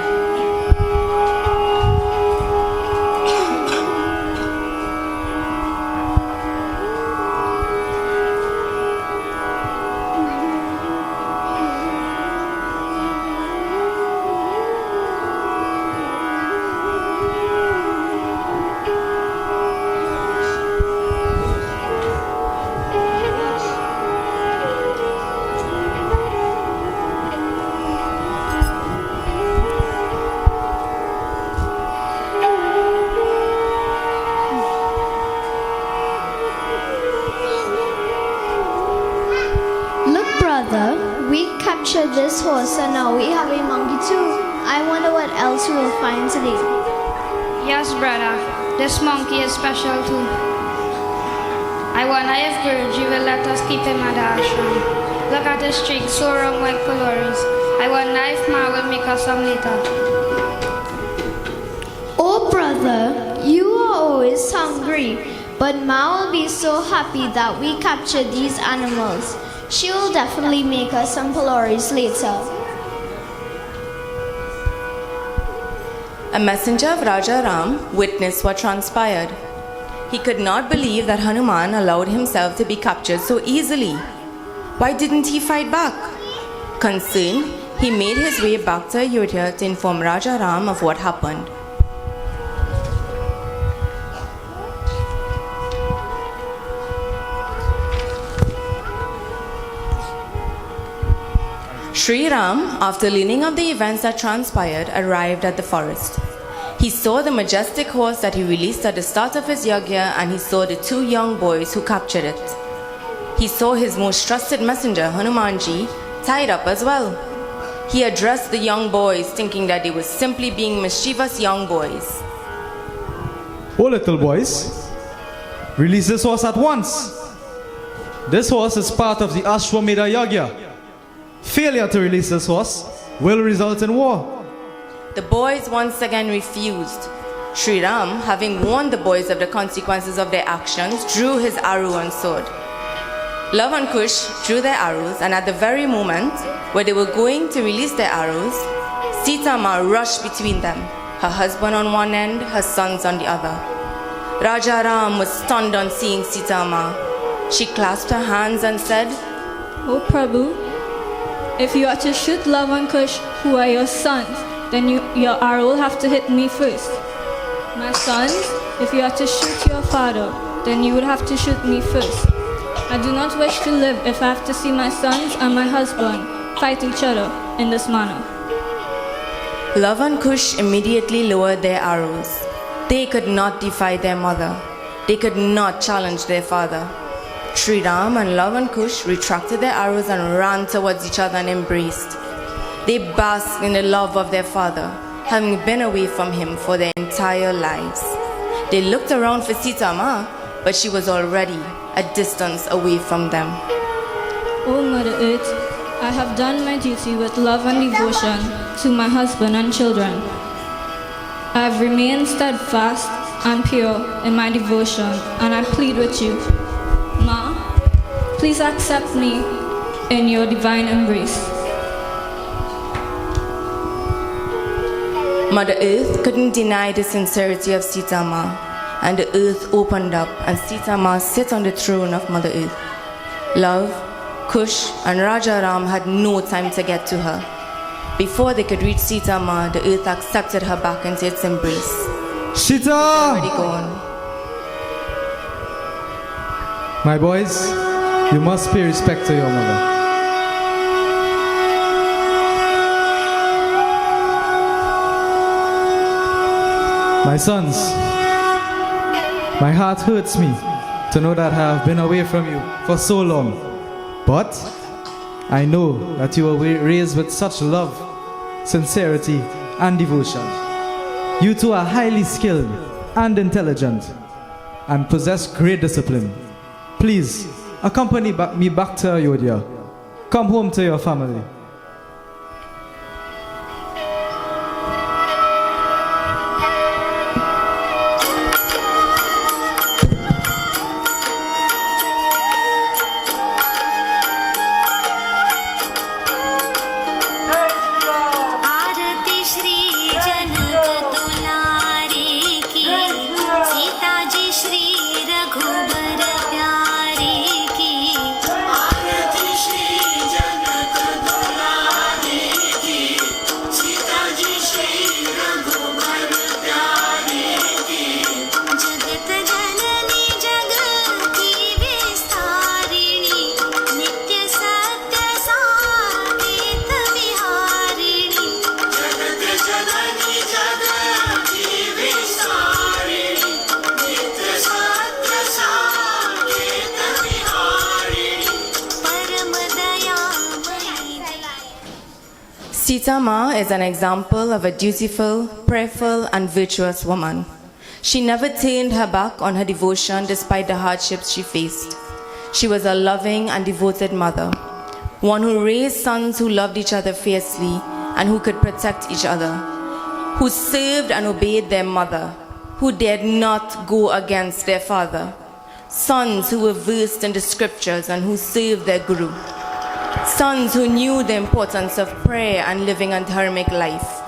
This horse and now we have a monkey too. I wonder what else we will find today. Yes, brother. This monkey is special too. I wonder if Guruji will let us keep him at the ashram. Look at his streak, so wrong with calories. I wonder if Ma will make us some later. Oh, brother, you are always hungry, but Ma will be so happy that we captured these animals. She will definitely make us some paloris later. A messenger of Raja Ram witnessed what transpired. He could not believe that Hanuman allowed himself to be captured so easily. Why didn't he fight back? Concerned, he made his way back to Ayodhya to inform Raja Ram of what happened. Sri Ram, after learning of the events that transpired, arrived at the forest. He saw the majestic horse that he released at the start of his yagya, and he saw the two young boys who captured it. He saw his most trusted messenger, Hanumanji, tied up as well. He addressed the young boys, thinking that they were simply being mischievous young boys. Oh, little boys, release this horse at once. This horse is part of the Ashwamedha Yagya. Failure to release this horse will result in war. The boys once again refused. Sri Ram, having warned the boys of the consequences of their actions, drew his arrow and sword. Love and Kush drew their arrows, and at the very moment where they were going to release their arrows, Sita Ma rushed between them, her husband on one end, her sons on the other. Raja Ram was stunned on seeing Sita Ma. She clasped her hands and said, "O Prabhu, if you are to shoot Love and Kush, who are your sons, then your arrow will have to hit me first. My sons, if you are to shoot your father, then you would have to shoot me first. I do not wish to live if I have to see my sons and my husband fight each other in this manner." Love and Kush immediately lowered their arrows. They could not defy their mother. They could not challenge their father. Sri Ram and Love and Kush retracted their arrows and ran towards each other and embraced. They basked in the love of their father, having been away from him for their entire lives. They looked around for Sita Ma, but she was already a distance away from them. O Mother Earth, I have done my duty with love and devotion to my husband and children. I have remained steadfast and pure in my devotion, and I plead with you, Ma, Please accept me in your divine embrace. Mother Earth couldn't deny the sincerity of Sita Ma, and the earth opened up and Sita Ma sat on the throne of Mother Earth. Love, Kush and Raja Ram had no time to get to her. Before they could reach Sita Ma, the earth accepted her back into its embrace. Sita! Already gone. My boys, you must pay respect to your mother. My sons, my heart hurts me to know that I have been away from you for so long. But I know that you were raised with such love, sincerity, and devotion. You two are highly skilled and intelligent and possess great discipline. Please, accompany me back to Ayodhya. Come home to your family. Sita Ma is an example of a dutiful, prayerful, and virtuous woman. She never turned her back on her devotion despite the hardships she faced. She was a loving and devoted mother, one who raised sons who loved each other fiercely and who could protect each other, who served and obeyed their mother, who dared not go against their father, sons who were versed in the scriptures and who served their guru, sons who knew the importance of prayer and living a dharmic life.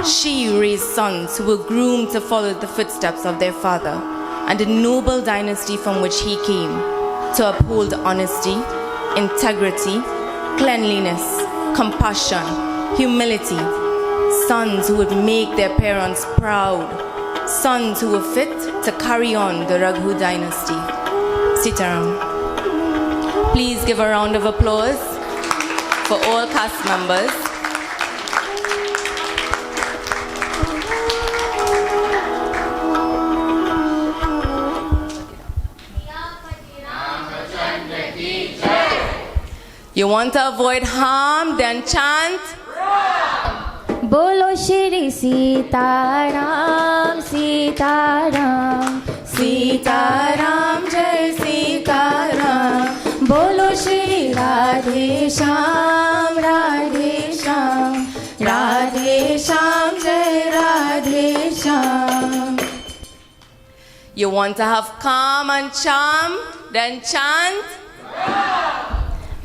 She raised sons who were groomed to follow the footsteps of their father and the noble dynasty from which he came, to uphold honesty, integrity, cleanliness, compassion, humility, sons who would make their parents proud, sons who were fit to carry on the Raghu dynasty. Sitaram. Please give a round of applause for all cast members. You want to avoid harm, then chant. बोलो श्री सीताराम सीताराम सीताराम जय सीताराम. बोलो श्री राधे श्याम राधे श्याम राधे श्याम जय Radhe Shyam. You want to have calm and charm, then chant.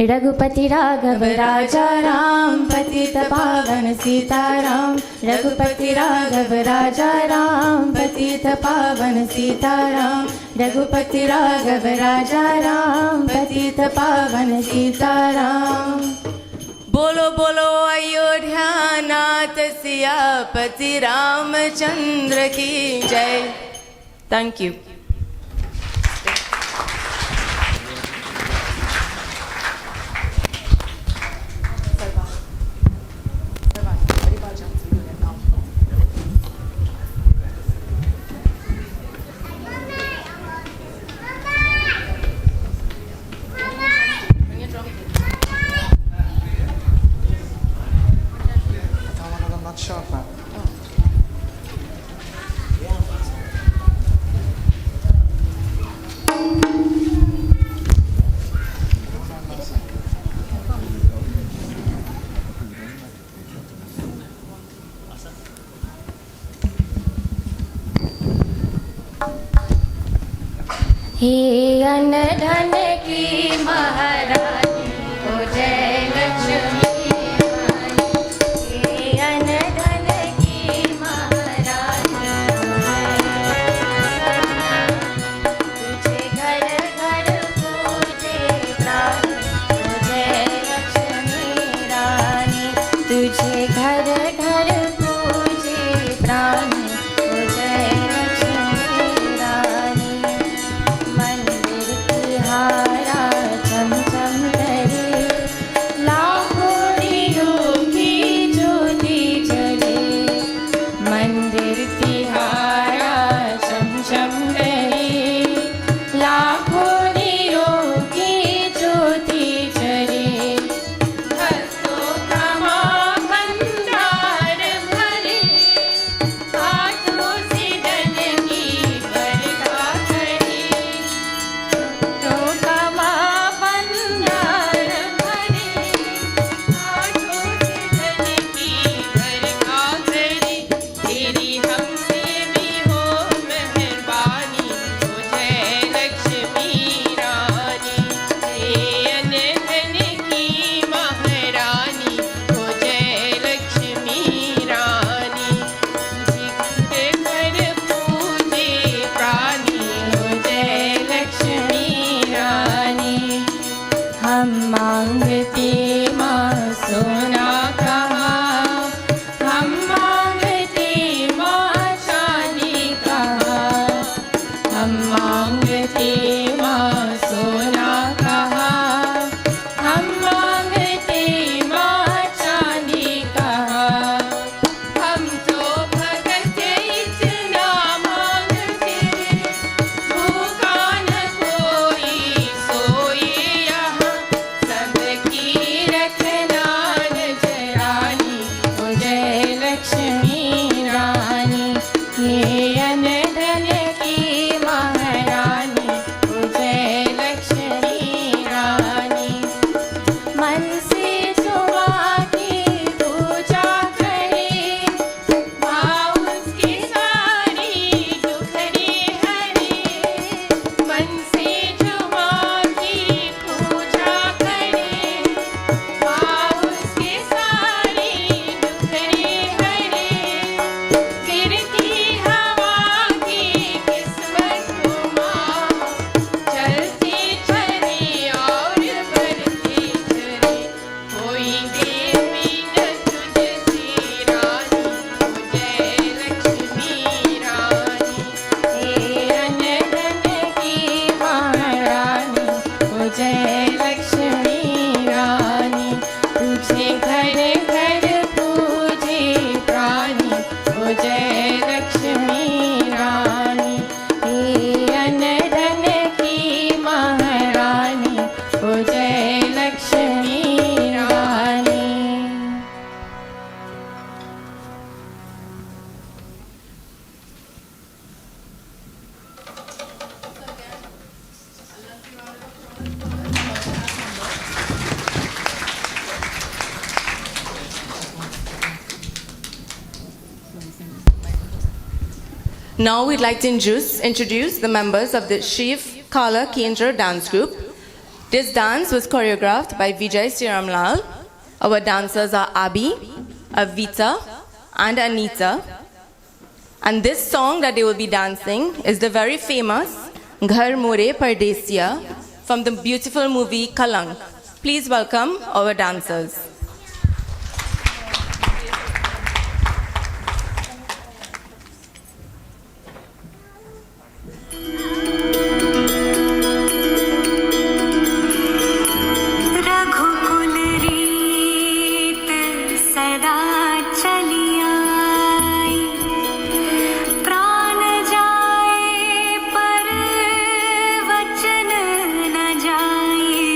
Raghupati Raghav राजा राम पतित पावन सीताराम रघुपति राघव राजा राम पतित पावन सीताराम रघुपति राघव राजा राम पतित पावन सीताराम. बोलो बोलो अयोध्या नाथ सियापति रामचंद्र की जय. Thank you. हे अन्न धन की महारानी हो जय लक्ष्मी रानी। हे अन्न धन की महारानी तुझे घर घर पूजे प्राण हो जय लक्ष्मी रानी। तुझे घर घर पूजे प्राण हो जय लक्ष्मी रानी। मंदिर की हारा चम चम करे लाखों दियों की ज्योति जले। मंदिर की हारा चम चम करे लाखों दियों की ज्योति जले। भक्तों का मां भंडार भरे हाथों से धन की बरखा करे। भक्तों का मां भंडार भरे हाथों से धन की बरखा करे। तेरी हमसे भी हो मेहरबानी हो जय लक्ष्मी रानी। हे अन्न धन की महारानी हो जय लक्ष्मी रानी। तुझे घर पूजे प्राणी हो जय लक्ष्मी रानी। हम मांगते माँ सोना कहा, हम मांगते माँ चांदी कहा। हम मांगते माँ सोना कहा, हम मांगते माँ चांदी कहा। हम तो भगत इतना मांगते भूखा न कोई सोए यहाँ। सबकी रखना नजरानी हो जय लक्ष्मी रानी। हे अन्न धन की महारानी हो जय लक्ष्मी रानी। मन से जो माँ की पूजा करे माँ उसकी सारी दुखड़ी हरे। मन से जो माँ की पूजा करे माँ उसकी सारी दुखड़ी हरे। गिरती हवा की किस्मत को माँ चलती चले और बढ़ती चले। कोई देवी न तुझसे रानी हो जय लक्ष्मी रानी। हे अन्न धन की महारानी हो जय लक्ष्मी रानी। तुझे घर घर पूजे प्राणी हो जय लक्ष्मी रानी। हे अन्न धन की महारानी हो जय लक्ष्मी रानी। Now we'd like to introduce the members of the Shiv Kala Kendra dance group. This dance was choreographed by Vijay Siramlal. Our dancers are Abhi, Avita, and Anita. And this song that they will be dancing is the very famous Ghar More Pardesiya from the beautiful movie Kalank. Please welcome our dancers. रघुकुल रीत सदा चली आई, प्राण जाए पर वचन न जाए।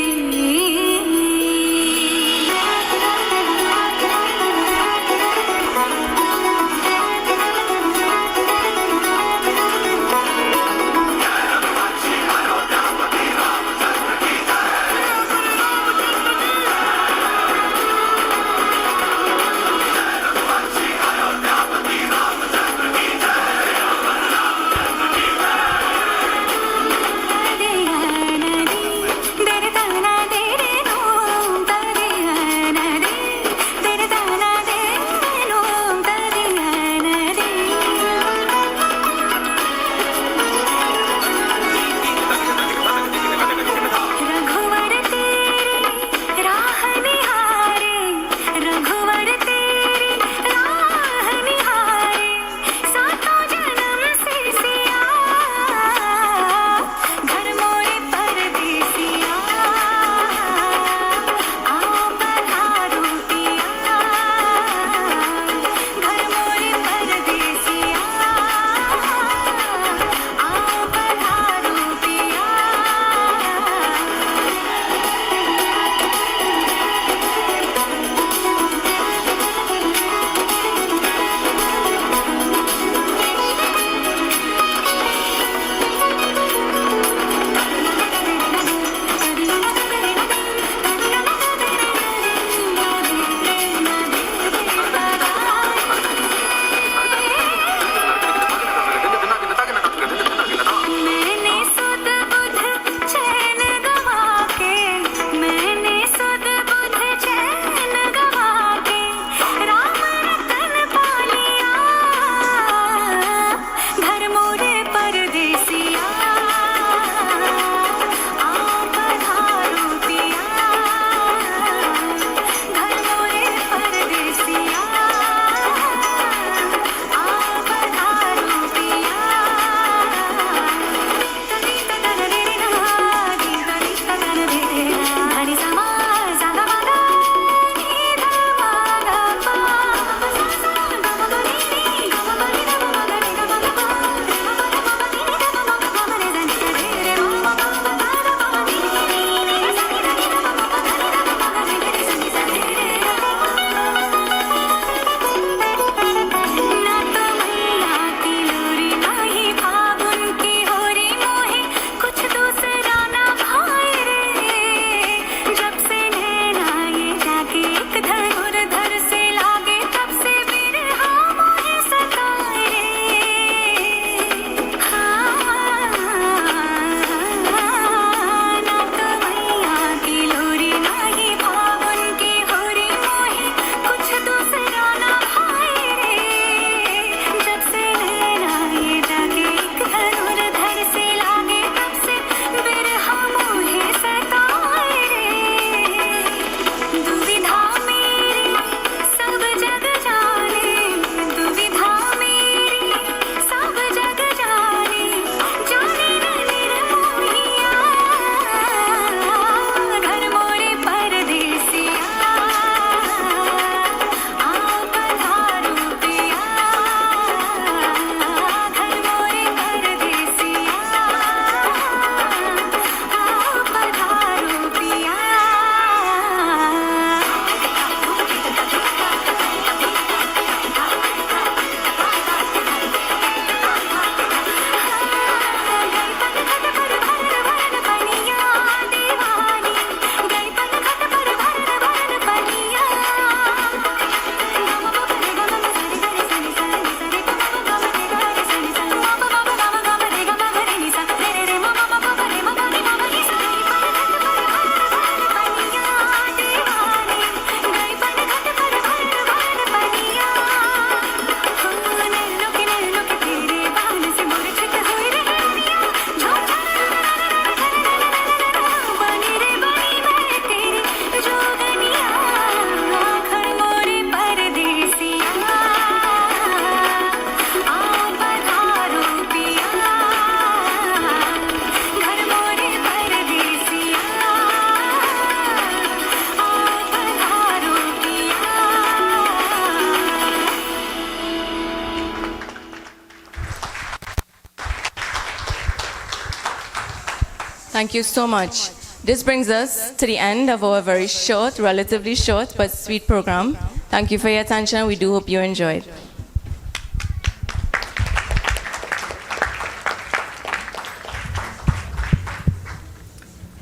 Thank you so much. This brings us to the end of our very short, relatively short, but sweet program. Thank you for your attention. We do hope you enjoyed.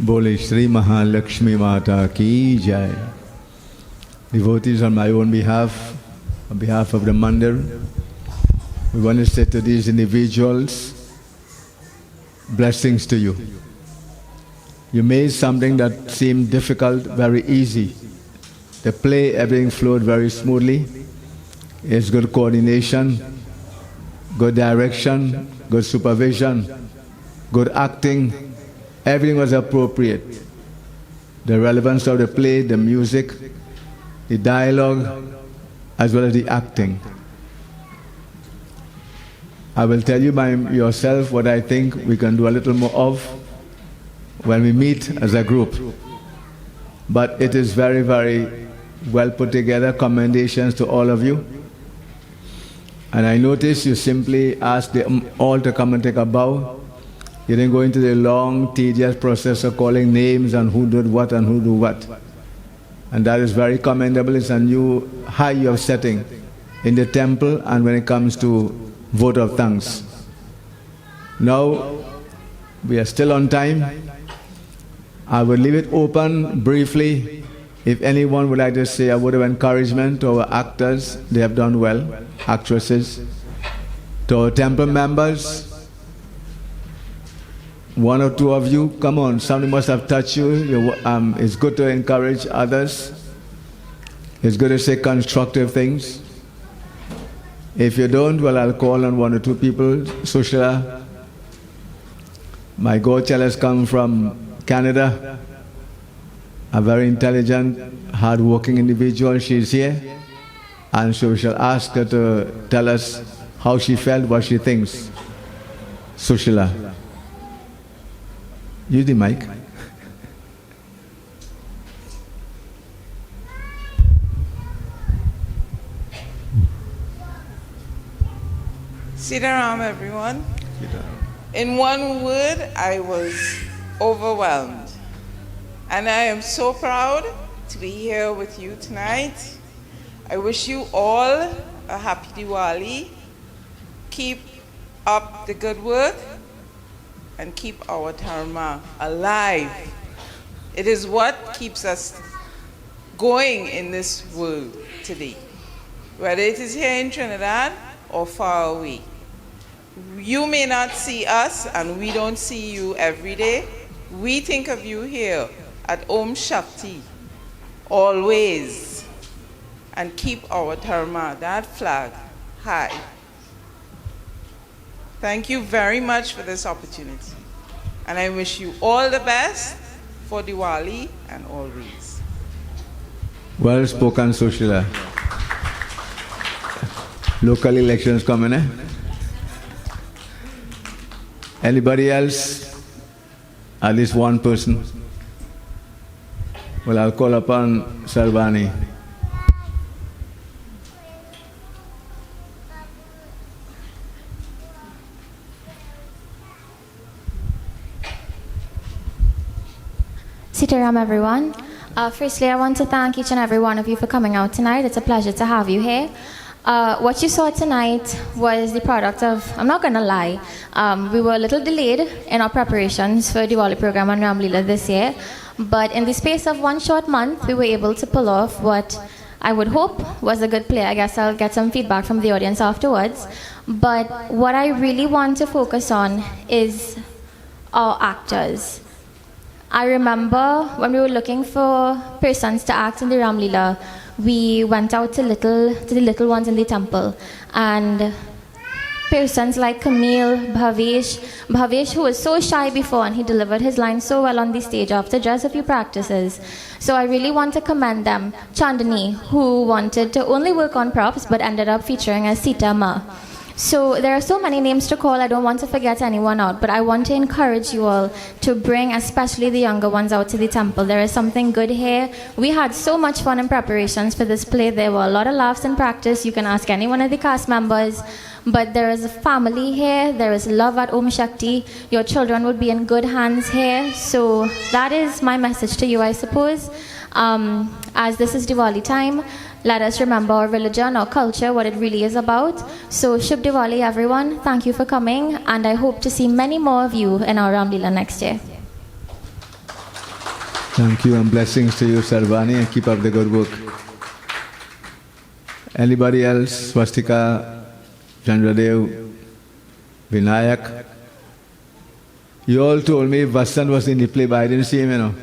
Bole Shri Mahalakshmi Mata Ki Jai. Devotees, on my own behalf, on behalf of the Mandir, we want to say to these individuals, blessings to you. You made something that seemed difficult very easy. The play, everything flowed very smoothly. It's good coordination, good direction, good supervision, good acting. Everything was appropriate. The relevance of the play, the music, the dialogue, as well as the acting. I will tell you by yourself what I think we can do a little more of when we meet as a group. But it is very, very well put together. Commendations to all of you. And I noticed you simply asked them all to come and take a bow. You didn't go into the long, tedious process of calling names and who did what and who do what. And that is very commendable. It's a new high you are setting in the temple and when it comes to vote of thanks. Now, we are still on time. I will leave it open briefly. If anyone would like to say a word of encouragement to our actors, they have done well, actresses. To our temple members, one or two of you, come on, something must have touched you. It's good to encourage others. It's good to say constructive things. If you don't, well, I'll call on one or two people. Sushila, my godchild has come from Canada, a very intelligent, hard-working individual. She's here, and so we shall ask her to tell us how she felt, what she thinks. Sushila, use the mic. Sitaram, everyone. In one word, I was overwhelmed. And I am so proud to be here with you tonight. I wish you all a happy Diwali. Keep up the good work and keep our Dharma alive. It is what keeps us going in this world today, whether it is here in Trinidad or far away. You may not see us and we don't see you every day. We think of you here at Om Shakti always, and keep our Dharma, that flag, high. Thank you very much for this opportunity. And I wish you all the best for Diwali and always. Well spoken, Sushila. Local elections coming, eh? Anybody else? At least one person? Well, I'll call upon Sarvani. Sitaram, everyone. Firstly, I want to thank each and every one of you for coming out tonight. It's a pleasure to have you here. What you saw tonight was the product of, I'm not going to lie, we were a little delayed in our preparations for Diwali program on Ram Leela this year, but in the space of one short month, we were able to pull off what I would hope was a good play. I guess I'll get some feedback from the audience afterwards. But what I really want to focus on is our actors. I remember when we were looking for persons to act in the Ram Leela, we went out to the little ones in the temple, and persons like Camille, Bhavesh, who was so shy before, and he delivered his lines so well on the stage after just a few practices. So I really want to commend them. Chandani, who wanted to only work on props but ended up featuring as Sita Ma. So there are so many names to call, I don't want to forget anyone out, but I want to encourage you all to bring especially the younger ones out to the temple. There is something good here. We had so much fun in preparations for this play. There were a lot of laughs in practice. You can ask any one of the cast members. But there is a family here. There is love at SHAKTI. Your children would be in good hands here. So that is my message to you, I suppose. As this is Diwali time, let us remember our religion, our culture, what it really is about. So Shubh Diwali, everyone. Thank you for coming. And I hope to see many more of you in our Ramlila next year. Thank you and blessings to you, Sarvani, and keep up the good work. Anybody else? Swastika, Chandradev, Vinayak. You all told me Vasant was in the play, but I didn't see him, you know.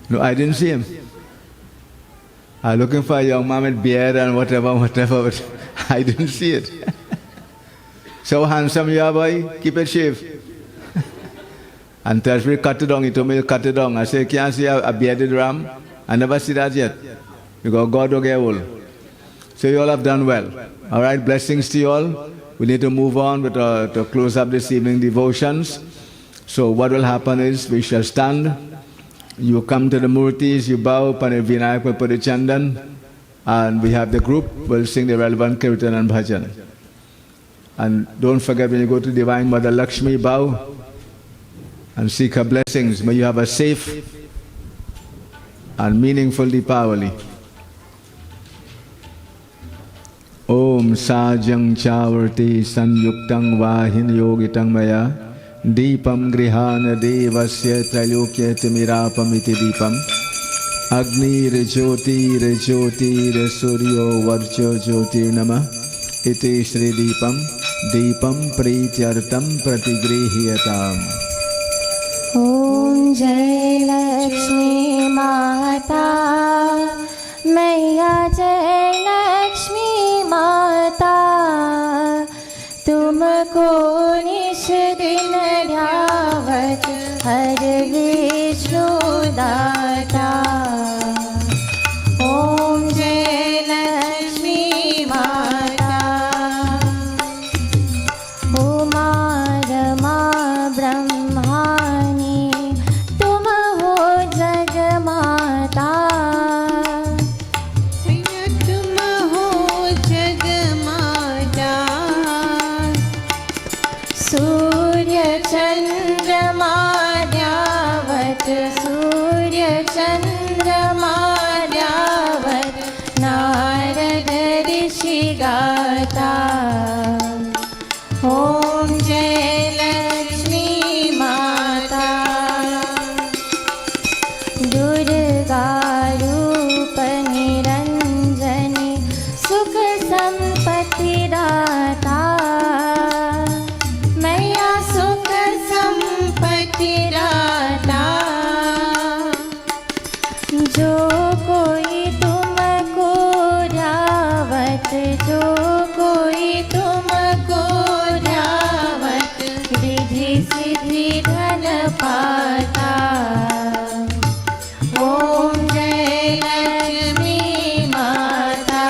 No, I didn't see him. I was looking for a young man with beard and whatever, but I didn't see it. So handsome you are, boy. Keep it shaved. And tells me, cut it down. He told me to cut it down. I said, can't see a bearded ram. I never see that yet. Because God will get old. So you all have done well. All right, blessings to you all. We need to move on with to close up this evening devotions. So what will happen is we shall stand. You come to the murtis, you bow, Panavinayak will put the chandan, and we have the group, will sing the relevant kirtan and bhajan. And don't forget when you go to Divine Mother Lakshmi, bow and seek her blessings. May you have a safe and meaningful Deepavali. Om Sajang Chavarti Sanyuktang Vahin Yogitang Maya Deepam Grihana Devasya Trailokya Timirapamiti Deepam Agni Rejoti Rejoti Resuryo Varcho Jyotir Nama Iti Shri Deepam Deepam Prityartam Pratigrihiyatam. Om Jai Lakshmi Mata Maya Jai Lakshmi Mata Tumko nish din dhyavat har Vishnu data. Om Jai Lakshmi Mata Uma Rama Brahmani Tum ho Jag Mata. Surya Chandrama Dhyavat Surya Chandrama Dhyavat Narada Rishi Gata. Om Jai Lakshmi Mata Durga Rupa Niranjani Sukha Sampati Data. जो कोई तुमको ध्यावत जो कोई तुमको ध्यावत रिद्धि सिद्धि धन पाता. ओम जय लक्ष्मी माता.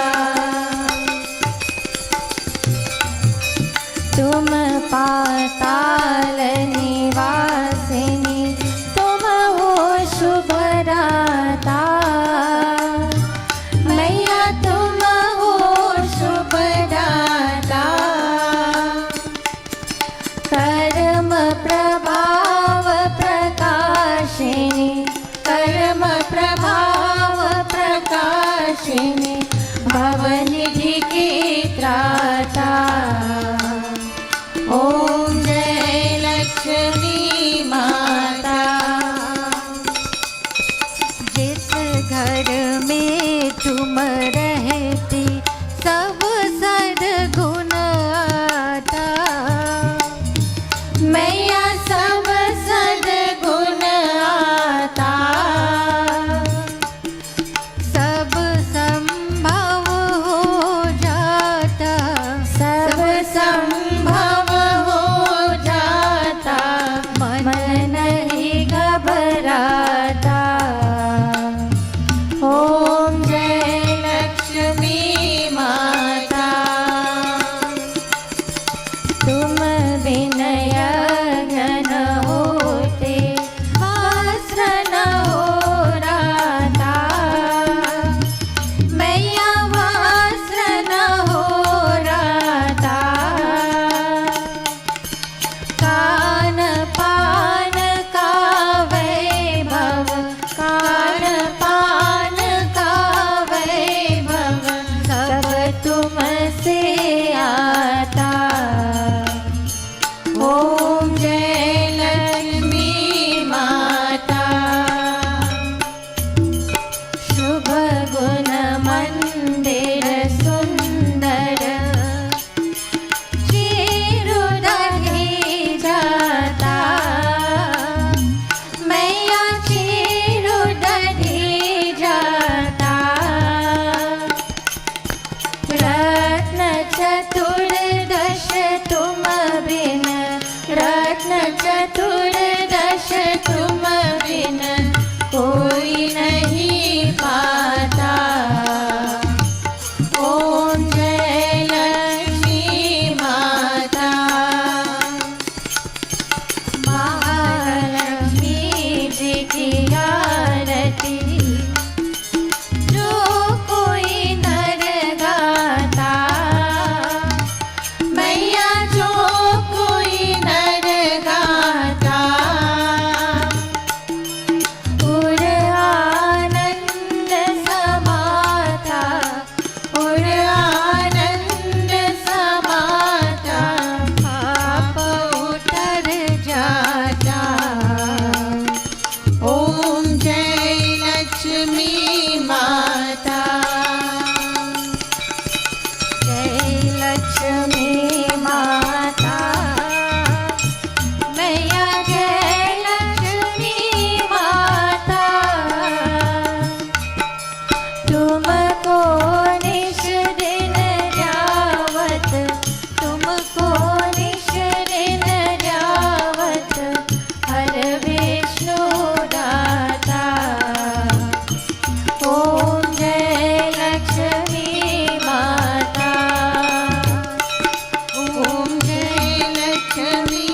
तुम पाताल निवासिनी तुम हो शुभदाता. मैया तुम हो शुभदाता. कर्म प्रभाव प्रकाशिनी कर्म प्रभाव प्रकाशिनी भवनिधि की त्राता. ओम जय लक्ष्मी माता. जिस घर में तुम रहती सब सद्गुण आता. मैया सब सद्गुण आता. सब संभव हो जाता. सब संभव हो जाता. मन नहीं घबराता. ओम जय लक्ष्मी माता. चतुर्दश तुम बिन कोई नहीं पाता। ओम जय लक्ष्मी माता। महालक्ष्मी जी की आरती जो कोई नर गाता। मैया जो कोई नर गाता उर आनंद समाता। उर आनंद समाता पाप उतर जाता। ओम जय लक्ष्मी माता। जय लक्ष्मी माता। मैया जय लक्ष्मी माता। तुमको निश दिन जावत। तुमको निश दिन जावत हर विष्णु दाता। ओम जय लक्ष्मी माता। ओम जय लक्ष्मी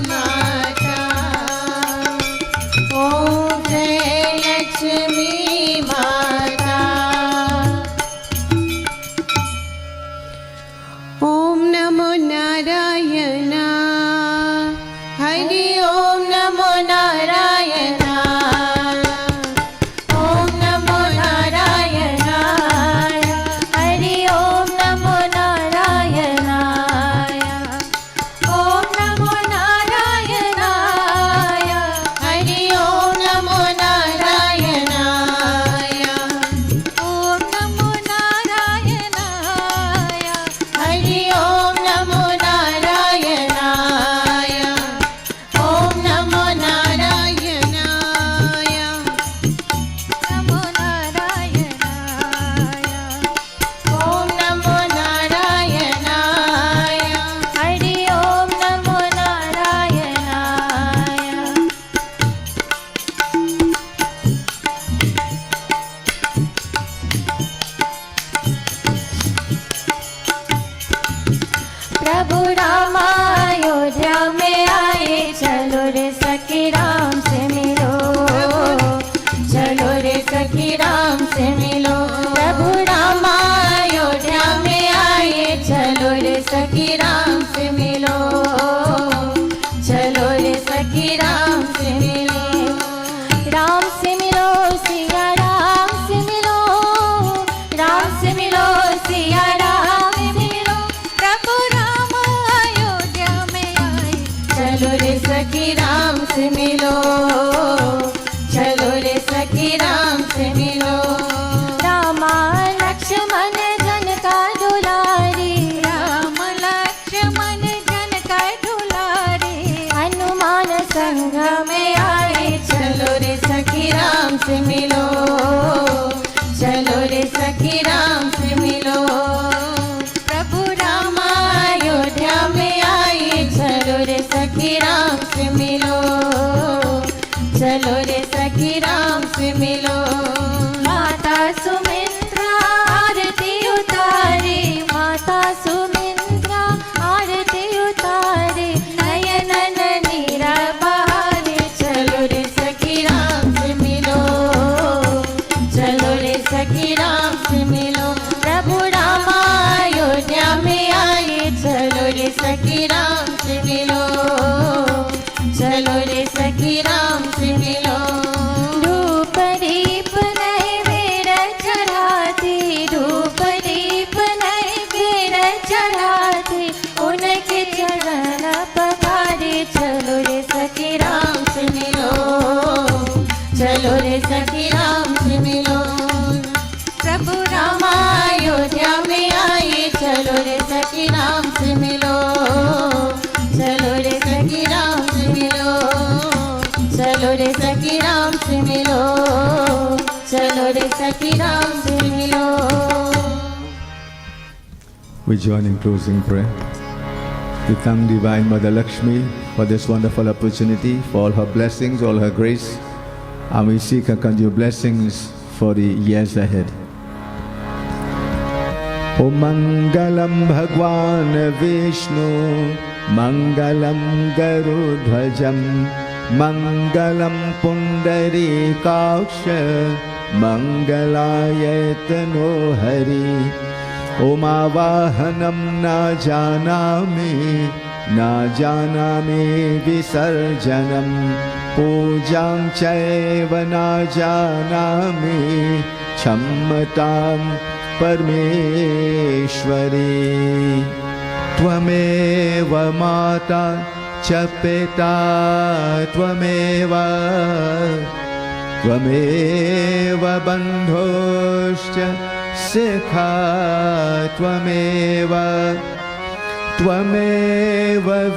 माता। ओम जय लक्ष्मी माता। ओम नमो नारायण। हरि ओम नमो नारायण। ओम नमो नारायण। हरि ओम नमो नारायण। ओम नमो नारायण। हरि ओम नमो नारायण। ओम नमो नारायण। हरि ओम नमो नारायण। ओम नमो नारायण। नमो नारायण। ओम नमो नारायण। हरि ओम नमो नारायण। प्रभु राम अयोध्या में आए। चलो रे सखी राम से मिलो। चलो रे सखी राम से मिलो। प्रभु राम अयोध्या में आए। चलो रे सखी राम से मिलो। चलो रे सखी राम से मिलो। राम से मिलो सिया राम से मिलो। राम से मिलो सिया राम से मिलो। प्रभु राम अयोध्या में आए। चलो रे सखी राम से मिलो। चलो रे सखी राम से मिलो। रामा लक्ष्मण जन का दुलारी। राम लक्ष्मण जन का दुलारी। हनुमान संग में आए। चलो रे सखी राम से मिलो। चलो रे सखी राम से मिलो। प्रभु राम अयोध्या में आए। चलो रे सखी राम से मिलो। चलो रे सखी राम से मिलो। माता सुमित्रा आरती उतारी। माता सुमित्रा आरती उतारी। नयनन नीरा बहारे। चलो रे सखी राम से मिलो। चलो रे सखी राम से मिलो। प्रभु राम अयोध्या में आए। चलो रे सखी राम से मिलो। चलो रे सखी राम से मिलो। धूप दीप नैवेद्य चढ़ाती। धूप दीप नैवेद्य चढ़ाती। उनके चरण पखारे। चलो रे सखी राम से मिलो। चलो रे सखी राम से मिलो। प्रभु राम अयोध्या में आए। चलो रे सखी राम से मिलो। चलो रे सखी राम से मिलो। चलो रे सखी राम से मिलो। चलो रे सखी राम से मिलो। We join in closing prayer. We thank Divine Mother Lakshmi for this wonderful opportunity, for all her blessings, all her grace. And we seek and conjure blessings for the years ahead. Om Mangalam Bhagwan Vishnu, Mangalam Garudhvajam, Mangalam Pundarikaksha, Mangalayatano Hari. Om Avahanam na janami, na janami visarjanam, pujam chaiva na janami, chammatam Parmeshwari. Tvameva mata cha pita, Tvameva bandhoscha Sikha, Tvameva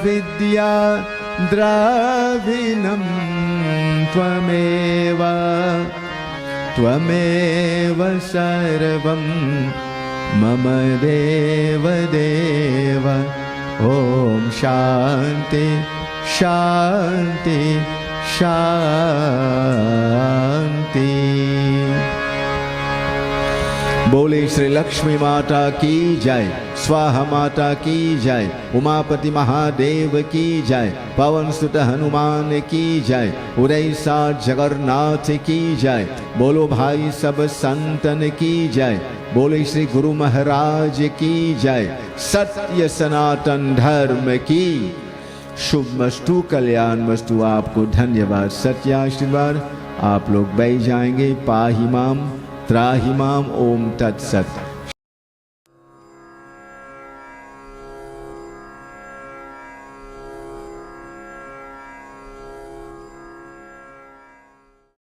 vidya dravinam, Tvameva sarvam mama deva deva. Om Shanti, Shanti, Shanti. बोले श्री लक्ष्मी माता की जय, स्वाहा माता की जय, उमापति महादेव की जय, पवन सुत हनुमान की जय, उदय साथ जगन्नाथ की जय, बोलो भाई सब संतन की जय, बोले श्री गुरु महाराज की जय, सत्य सनातन धर्म की शुभमस्तु, कल्याणमस्तु। आपको धन्यवाद, सत्य आशीर्वाद। आप लोग बैठ जाएंगे। पाहिमाम त्राहिमाम। ओम तत्सत।